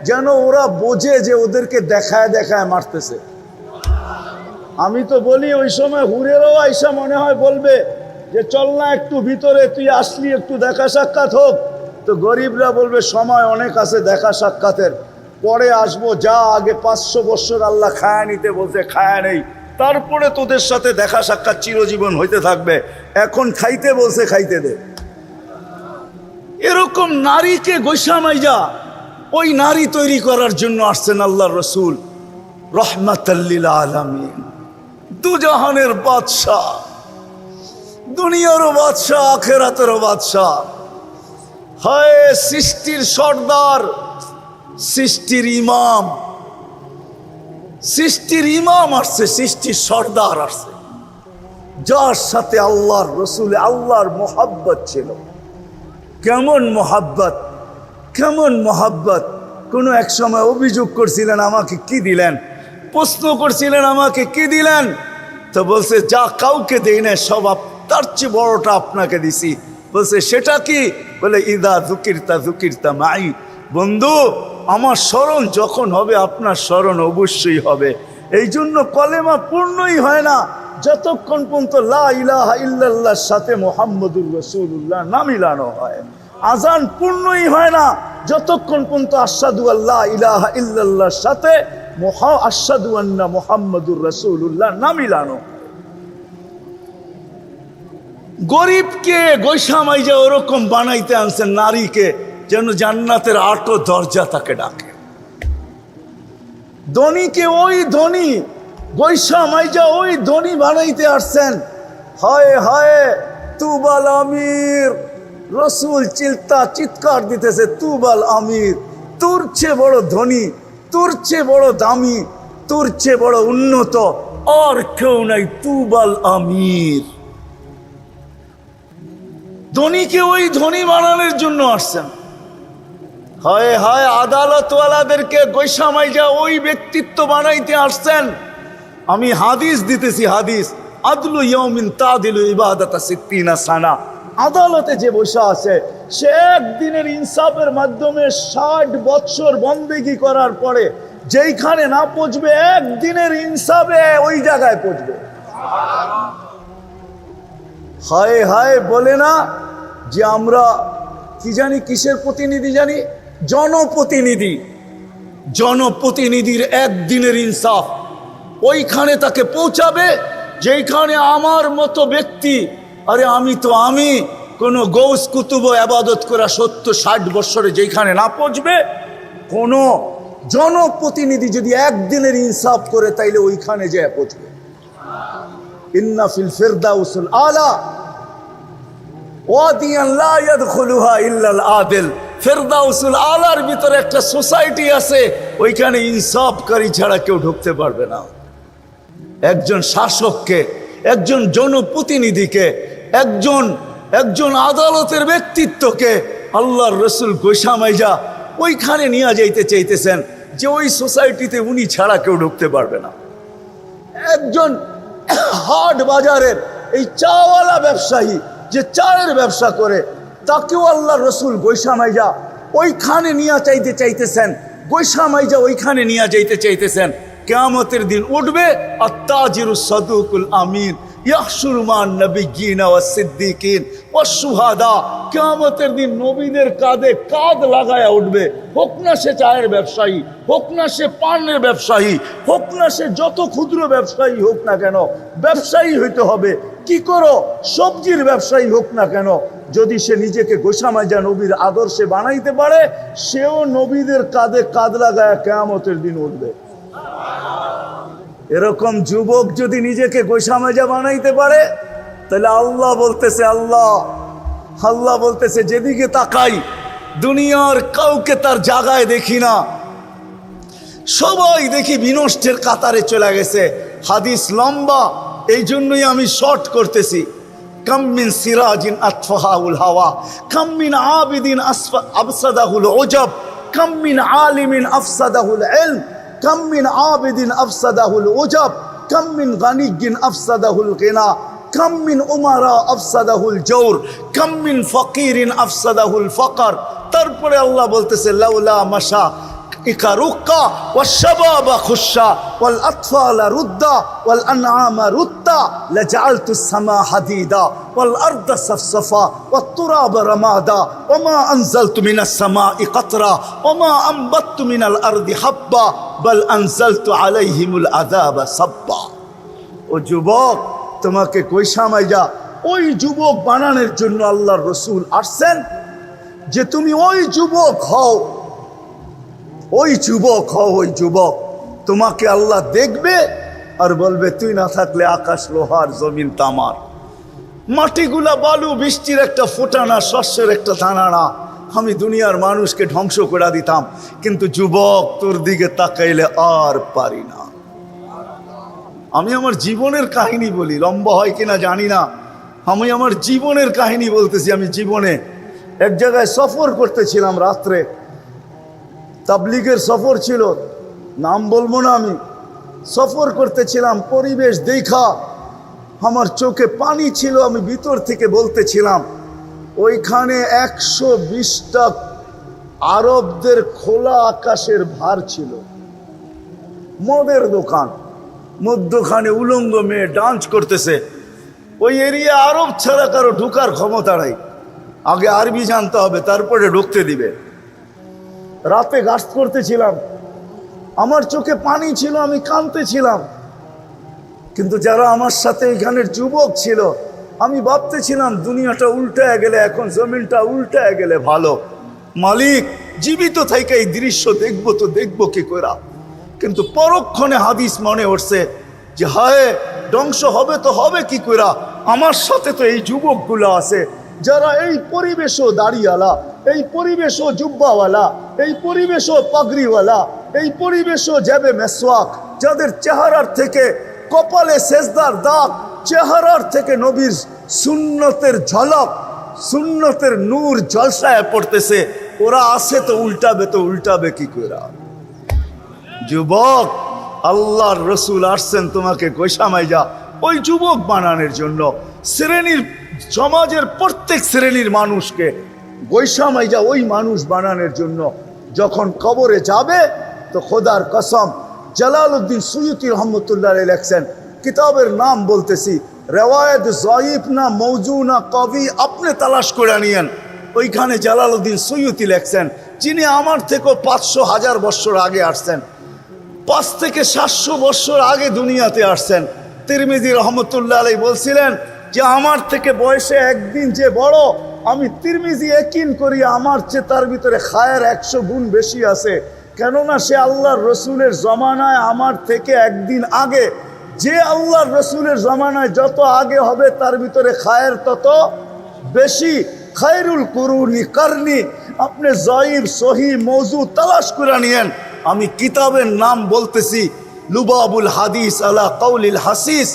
যেন ওরা বোঝে যে ওদেরকে দেখায় দেখায় মারতেছে। আমি তো বলি ওই সময় হুরেরও আইসা মনে হয় বলবে যে চল না একটু ভিতরে, তুই আসলি একটু দেখা সাক্ষাৎ হোক। তো গরিবরা বলবে সময় অনেক আছে দেখা সাক্ষাতের, পরে আসবো, যা আগে 500 বৎসর আল্লাহ খায়া নিতে বলছে খায়া নেই, তারপরে তোদের সাথে দেখা সাক্ষাৎ চিরজীবন হইতে থাকবে, এখন খাইতে বলছে খাইতে দে। এরকম নারীকে গৈসামাইজা ওই নারী তৈরি করার জন্য আসছেন আল্লাহ রসুল রহমাতাল লিল আলামিন, দুজাহানের বাদশাহ, দুনিয়ারও বাদশাহ, আখিরাতেরও বাদশাহ। হয় সৃষ্টির সর্দার, সৃষ্টির ইমাম, সৃষ্টির ইমাম আসছে, সৃষ্টির সর্দার আসছে, যার সাথে আল্লাহর রসুল আল্লাহর মোহাব্বত ছিল। কেমন মোহাব্বত, কেমন মোহাব্বত! কোনো এক সময় অভিযোগ করছিলেন আমাকে কি দিলেন, প্রশ্ন করছিলেন আমাকে কি দিলেন, তো বলছে যা কাউকে দেই না, সব তার চেয়ে বড়টা আপনাকে দিছি। বলছে সেটা কি? বলে ইদা যুকিরতা যুকিরতা মাই। বন্ধু, আমার স্মরণ যখন হবে আপনার স্মরণ অবশ্যই হবে। এই জন্য কলেমা পূর্ণই হয় না যতক্ষণ পর্যন্ত লা ইলাহা ইল্লাল্লাহর সাথে মুহাম্মদুর রাসূলুল্লাহ না মিলানো হয়। আজান পূর্ণই হয় না যতক্ষণ পর্যন্ত আশহাদু আল্লা ইলাহা ইল্লাল্লাহর সাথে আশহাদু আন্না মুহাম্মদুর রাসূলুল্লাহ না মিলানো। গরিবকে গৈসামাইজা ওরকম বানাইতে আনছেন নারীকে যেন জান্নাতের 8 দরজা তাকে ডাকে। ধনীকে ওই ধনী গৈসামাইজা ওই ধনী বানাইতে আসছেন। হায় হায় তুবাল আমির, রসুল চিৎকার দিতেছে তুবাল আমির, তোর চেয়ে বড় ধনী, তোর চেয়ে বড় দামি, তোর চেয়ে বড় উন্নত আর কেউ নাই, তুবাল আমির। ধনীকে ওই ধনী বানানোর জন্য আসছেন। হায় হায় আদালতওয়ালাদেরকে গৈসামাইজা ওই ব্যক্তিত্ব বানাইতে আসছেন। আমি হাদিস দিতেছি, হাদিস আদলু ইয়াউমিন তাদিলু ইবাদাতা 60 সানা। আদালতে যে বসা আছে সে একদিনের ইনসাফের মাধ্যমে 60 বৎসর বন্দেগী করার পরে যেইখানে না পৌঁছবে একদিনের ইনসাফে ওই জায়গায় পৌঁছবে। হায় হায় বলে না যে আমরা কি জানি কিসের প্রতিনিধি জানি, জনপ্রতিনিধি। জনপ্রতিনিধির একদিনের ইনসাফ ওইখানে তাকে পৌঁছাবে যেইখানে আমার মতো ব্যক্তি, আরে আমি কোনো গৌস কুতুব আবাদত করা 70-60 বছরে যেখানে না পৌঁছবে, কোনো জনপ্রতিনিধি যদি একদিনের ইনসাফ করে তাইলে ওইখানে যেয়ে পৌঁছবে। ইন্না ফিল ফিরদাউসিল আলা ওয়াদিয়ান লা ইয়াদখুলুহা ইল্লাল আদিল। ফিরদাউসুল আলার ভিতরে একটা সোসাইটি আছে, ওইখানে ইনসাফকারী ছাড়া কেউ ঢুকতে পারবে না। একজন শাসককে, একজন জনপ্রতিনিধিকে, একজন আদালতের ব্যক্তিত্বকে আল্লাহর রসুল গোসামাইজা ওইখানে নিয়ে যাইতে চাইতেছেন যে ওই সোসাইটিতে উনি ছাড়া কেউ ঢুকতে পারবে না। একজন হাট বাজারের এই চাওয়ালা ব্যবসায়ী যে চায়ের ব্যবসা করে, তাকেও আল্লাহর রসুল গোসামাইজা ওইখানে নিয়ে চাইতে চাইতেছেন, গোসামাইজা ওইখানে নিয়ে যাইতে চাইতেছেন। কিয়ামতের দিন উঠবে আত-তাজিরুস সাদুকুল আমিন ইয়াহশুরু মান নবিয়্যিনা ওয়াস সিদ্দিকিন ওয়াস শুহাদা। কিয়ামতের দিন নবীদের কাঁধে কাঁধ লাগায়া উঠবে। হোক না সে চায়ের ব্যবসায়ী, হোক না সে পানের ব্যবসায়ী, হোক না সে যত ক্ষুদ্র ব্যবসায়ী হোক না কেন, ব্যবসায়ী হইতে হবে। কি করো, সবজির ব্যবসায়ী হোক না কেন, যদি সে নিজেকে গোসামাইজা নবীর আদর্শে বানাইতে পারে, সেও নবীদের কাঁধে কাঁধ লাগায়া কিয়ামতের দিন উঠবে। এরকম যুবক যদি নিজেকে গোসামাইজা বানাইতে পারে, তাহলে আল্লাহ বলতেছে যেদিকে তাকাই দুনিয়ার কাউকে তার জায়গায় দেখি না, সবাই দেখি বিনষ্টের কাতারে চলে গেছে। হাদিস লম্বা, এই জন্যই আমি শর্ট করতেছি। কাম্মিন সিরাজিন আতফাহাউল হাওয়া, কাম্মিন আবিদিন আফসাদাহুল উজব, কাম্মিন আলিমিন আফসাদাহুল ইলম, كم من عابد أفسده العجب، كم من غني أفسده الغنى، كم من أمراء أفسده الجور، كم من فقير أفسده الفقر। তারপরে আল্লাহ বলতেছে লাউলা মাশা ইকারুকা ওয়াশবাবা খুশা ওয়াল আতফালা রুদ্দা ওয়াল আনআমা রুত্তা লাজআলতুস সামা হাদিদা ওয়াল আরদা সাফসাফা ওয়াত তুরাবা রামাদা ওমা আনজালতু মিনাস সামাই কাতরা ওমা আমবাততু মিনাল আরদি হাব্বা বাল আনজালতু আলাইহিমুল আযাবা সাব্বা। ও যুবক, তোমাকে গোসামাইজা ওই যুবক বানানোর জন্য আল্লাহর রাসূল আসছেন, যে তুমি ওই যুবক হও, ওই যুবক তোমাকে আল্লাহ দেখবে আর বলবে তুই না থাকলে আকাশ লোহার, জমিন তামার, মাটিগুলা বালু, বৃষ্টির একটা ফোঁটা না, শস্যের একটা দানা না, আমি দুনিয়ার মানুষকে ধ্বংস করে দিতাম। কিন্তু যুবক, তোর দিকে তাকাইলে আর পারি না। আমি আমার জীবনের কাহিনী বলি, লম্বা হয় কিনা জানি না, আমি আমার জীবনের কাহিনী বলতেছি। আমি জীবনে এক জায়গায় সফর করতেছিলাম, রাত্রে তাবলিগের সফর ছিল, নাম বলবো না। আমি সফর করতেছিলাম, পরিবেশ দেখা আমার চোখে পানি ছিল, আমি ভিতর থেকে বলতেছিলাম, ওইখানে 120টা আরবদের খোলা আকাশের ভার ছিল, মদের দোকান, মধ্যখানে উলঙ্গ মেয়ে ডান্স করতেছে। ওই এরিয়া আরব ছাড়া কারো ঢুকার ক্ষমতা নাই, আগে আরবি জানতে হবে, তারপরে ঢুকতে দিবে। রাতে গাস্ত করতেছিলাম, আমার চোখে পানি ছিল, আমি কাঁদতেছিলাম। কিন্তু যারা আমার সাথে এখানের যুবক ছিল, আমি ভাবতেছিলাম দুনিয়াটা উল্টায় গেলে, এখন জমিনটা উল্টায় গেলে ভালো। মালিক, জীবিত থেকে এই দৃশ্য দেখবো তো দেখবো কি করে। কিন্তু পরক্ষণে হাদিস মনে উঠছে যে হায়, ধ্বংস হবে তো হবে কি করে। আমার সাথে তো এই যুবকগুলো আছে যারা এই পরিবেশও দাড়িওয়ালা, এই পরিবেশও জুব্বাওয়ালা, এই পরিবেশও পাগড়িওয়ালা, এই পরিবেশও যাবে মেসওয়াক, যাদের চেহারার থেকে কপালে সেজদার দাগ, চেহারার থেকে নবীর সুন্নতের ঝলক, সুন্নতের নূর জলসায় পড়তেছে। ওরা আসে তো উল্টাবে কি করে। যুবক, আল্লাহর রসুল আসছেন তোমাকে গোসামাইজা ওই যুবক বানানোর জন্য। সমাজের প্রত্যেক শ্রেণীর মানুষকে গোসামাইজা ওই মানুষ বানানোর জন্য। যখন কবরে যাবে তো খোদার কসম জালালউদ্দিন সুয়ুতি রহমতুল্লাহ আলাইহি লেখছেন, কিতাবের নাম বলতেছি, রেওয়ায়েত জয়ীফ না মৌজু না কবি, আপনি তালাশ করে নিয়েন। ওইখানে জালালউদ্দিন সুয়ুতি লেখছেন, যিনি আমার থেকেও 500,000 বছর আগে আসছেন, 5 থেকে 700 বছর আগে দুনিয়াতে আসছেন। তিরমিজি রহমতুল্লাহ আলাইহি বলছিলেন যে আমার থেকে বয়সে একদিন যে বড়, আমি তিরমিজি ইয়াকিন করি আমার চেয়ে তার ভিতরে খায়ের 100 গুণ বেশি আছে, কেননা সে আল্লাহর রসুলের জমানায় আমার থেকে একদিন আগে। যে আল্লাহর রসুলের জমানায় যত আগে হবে তার ভিতরে খায়ের তত বেশি। খায়রুল কুরুনি কারনি, আপনি জয়ীব সহি মৌজু তালাশ করে নিয়েন। আমি কিতাবের নাম বলতেছি, লুবাবুল হাদিস আলা কওলিল হাসিস,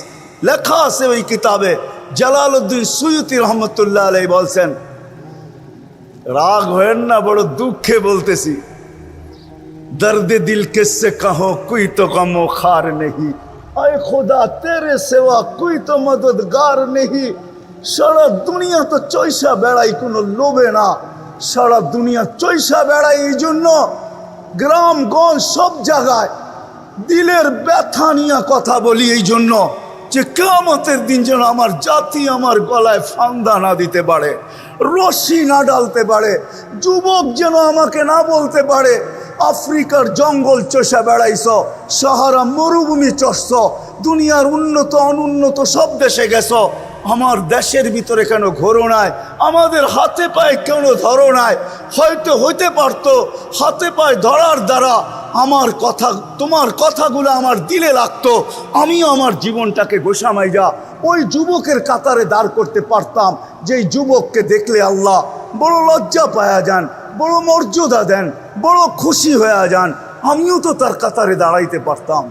লেখা আছে ওই কিতাবে। জালালউদ্দিন সুয়ুতি রহমতুল্লাহ আলাইহি বলছেন, রাগ হয়েন না, বড় দুঃখে বলতেছি, দর্দে দিল কিসসে কহো কোই তো গমো খার নেহি, আয় খোদা তেরে সেবা কোই তো মদদগার নেহি। সারা দুনিয়া তো চৈসা বেড়াই কোনো লোভে না, সারা দুনিয়া চৈসা বেড়াই এই জন্য গ্রামগঞ্জ সব জায়গায় দিলের ব্যথা নিয়ে কথা বলি, এই জন্য যে কিয়ামতের দিন যেন আমার জাতি আমার গলায় ফান্দা না দিতে পারে, রশি না ডালতে পারে, যুবক যেন আমাকে না বলতে পারে আফ্রিকার জঙ্গল চষা বেড়াইছ, সাহারা মরুভূমি চষছ, দুনিয়ার উন্নত অনুন্নত সব দেশে গেছ, আমার দেশের ভিতরে কেন ঘোরো নাই, আমাদের হাতে পায়ে কেন ধরো নাই। হয়তো হইতে পারতো হাতে পায়ে ধরার দ্বারা আমার কথা, তোমার কথাগুলো আমার দিলে লাগতো, আমিও আমার জীবনটাকে গোসামাইয়া ওই যুবকের কাতারে দাঁড় করতে পারতাম, যেই যুবককে দেখলে আল্লাহ বড় লজ্জা পায়া যান, বড় মর্যাদা দেন, বড় খুশি হয়ে যান, আমিও তো তার কাতারে দাঁড়াইতে পারতাম।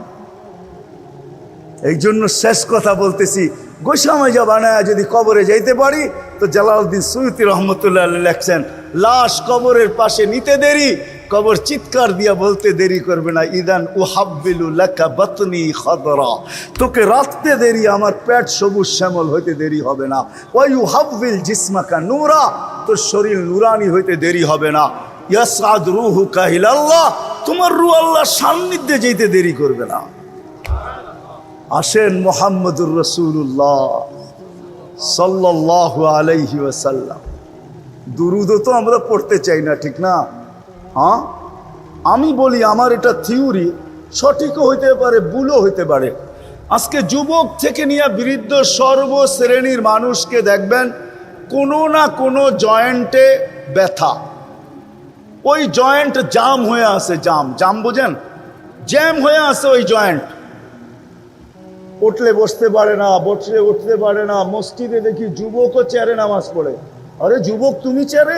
এই জন্য শেষ কথা বলতেছি, গোসামাইয়া বানায় যদি কবরে যাইতে পারি, তো জালালউদ্দিন সুয়ুতি রহমতুল্লাহ আলাইহি লেখছেন, লাশ কবরের পাশে নিতে দেরি, কবর চিৎকার দিয়া বলতে দেরি করবে না, ইদান উহাব্বিলু লাকা বাতনি খাদরা, তোকে রাখতে দেরি, আমার পেট সবুজ শ্যামল হইতে দেরি হবে না। ওয়া ইউহাব্বিল জিসমাকা নূরা, তোর শরীর নুরানি হইতে দেরি হবে না। ইয়াসআদ রূহুকা ইলাল্লাহ, তোমার রূহ আল্লাহর সান্নিধ্যে যেতে দেরি করবে না। আসেন মুহাম্মদুর রাসূলুল্লাহ সাল্লাল্লাহু আলাইহি ওয়াসাল্লাম, দুরূদও তো আমরা পড়তে চাই না, ঠিক না? হ্যাঁ, আমি বলি আমার এটা থিওরি, সঠিকও হইতে পারে ভুলও হইতে পারে। আজকে যুবক থেকে নিয়ে বৃদ্ধ সর্বশ্রেণীর মানুষকে দেখবেন কোনো না কোনো জয়েন্টে ব্যথা, ওই জয়েন্ট জাম হয়ে আছে, জাম বোঝেন, জ্যাম হয়ে আছে ওই জয়েন্ট, উঠলে বসতে পারে না, বসলে উঠতে পারে না। মসজিদে দেখি যুবকও চেয়ারে নামাজ পড়ে, আরে যুবক তুমি চেয়ারে,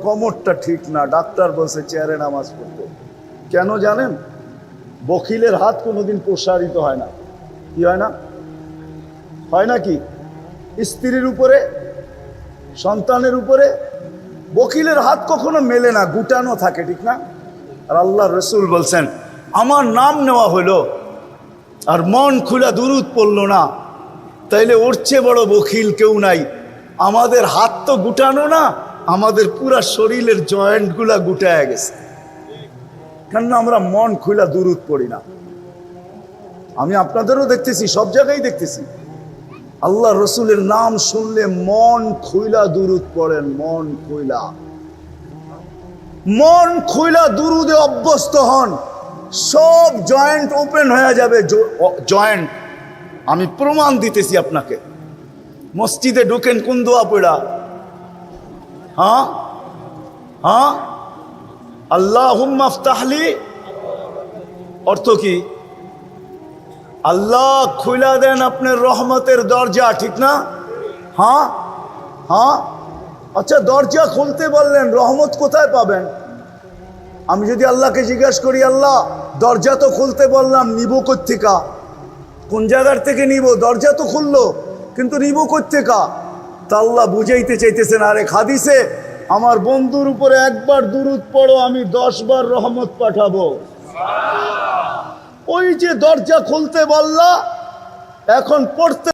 কোমরটা ঠিক না, ডাক্তার বলছে চেয়ারে নামাজ পড়তে। কেন জানেন? বখিলের হাত কোনোদিন প্রসারিত হয় না। কি হয় না? হয় নাকি? স্ত্রীর উপরে, সন্তানের উপরে বখিলের হাত কখনো মেলে না, গুটানো থাকে, ঠিক না? আর আল্লাহর রাসূল বলছেন, আমার নাম নেওয়া হলো আর মন খুলা দুরূদ পড়লো না, তাইলে ওর চেয়ে বড় বখিল কেউ নাই। আমাদের হাত তো গুটানো না, আমাদের পুরা শরীরের জয়েন্টগুলা গুটায় গেছে, কেন আমরা মন খুলা দুরূদ পড়ি না। আমি আপনাদেরও দেখতেছি, সব জায়গায় দেখতেছি, আল্লাহ রসুলের নাম শুনলে মন খুইলা দুরূদ পড়েন, মন খুইলা দুরূদে অভ্যস্ত হন, সব জয়েন্ট ওপেন হয়ে যাবে। জয়েন্ট আমি প্রমাণ দিতেছি আপনাকে। মসজিদে ঢুকেন কোন দোয়া পড়া? হ্যাঁ হ্যাঁ, আল্লাহুম্মা আফতাহলি, অর্থ কি? আল্লাহ খুলা দেন আপনার রহমতের দরজা, ঠিক না? হ্যাঁ হ্যাঁ, আচ্ছা দরজা খুলতে বললেন, রহমত কোথায় পাবেন? আমি যদি আল্লাহকে জিজ্ঞাসা করি, আল্লাহ দরজা তো খুলতে বললাম, নিব কোত্থেকা? কোন জায়গার থেকে নিব? দরজা তো খুললো, কিন্তু নিব কোত্থেকা? তা আল্লাহ বুঝাইতে চাইতেছেন, আরে হাদিসে আমার বন্ধুর উপরে একবার দুরূদ পড়ো, আমি 10 বার রহমত পাঠাবো। ওই যে দরজা খুলতে বললা, এখন পড়তে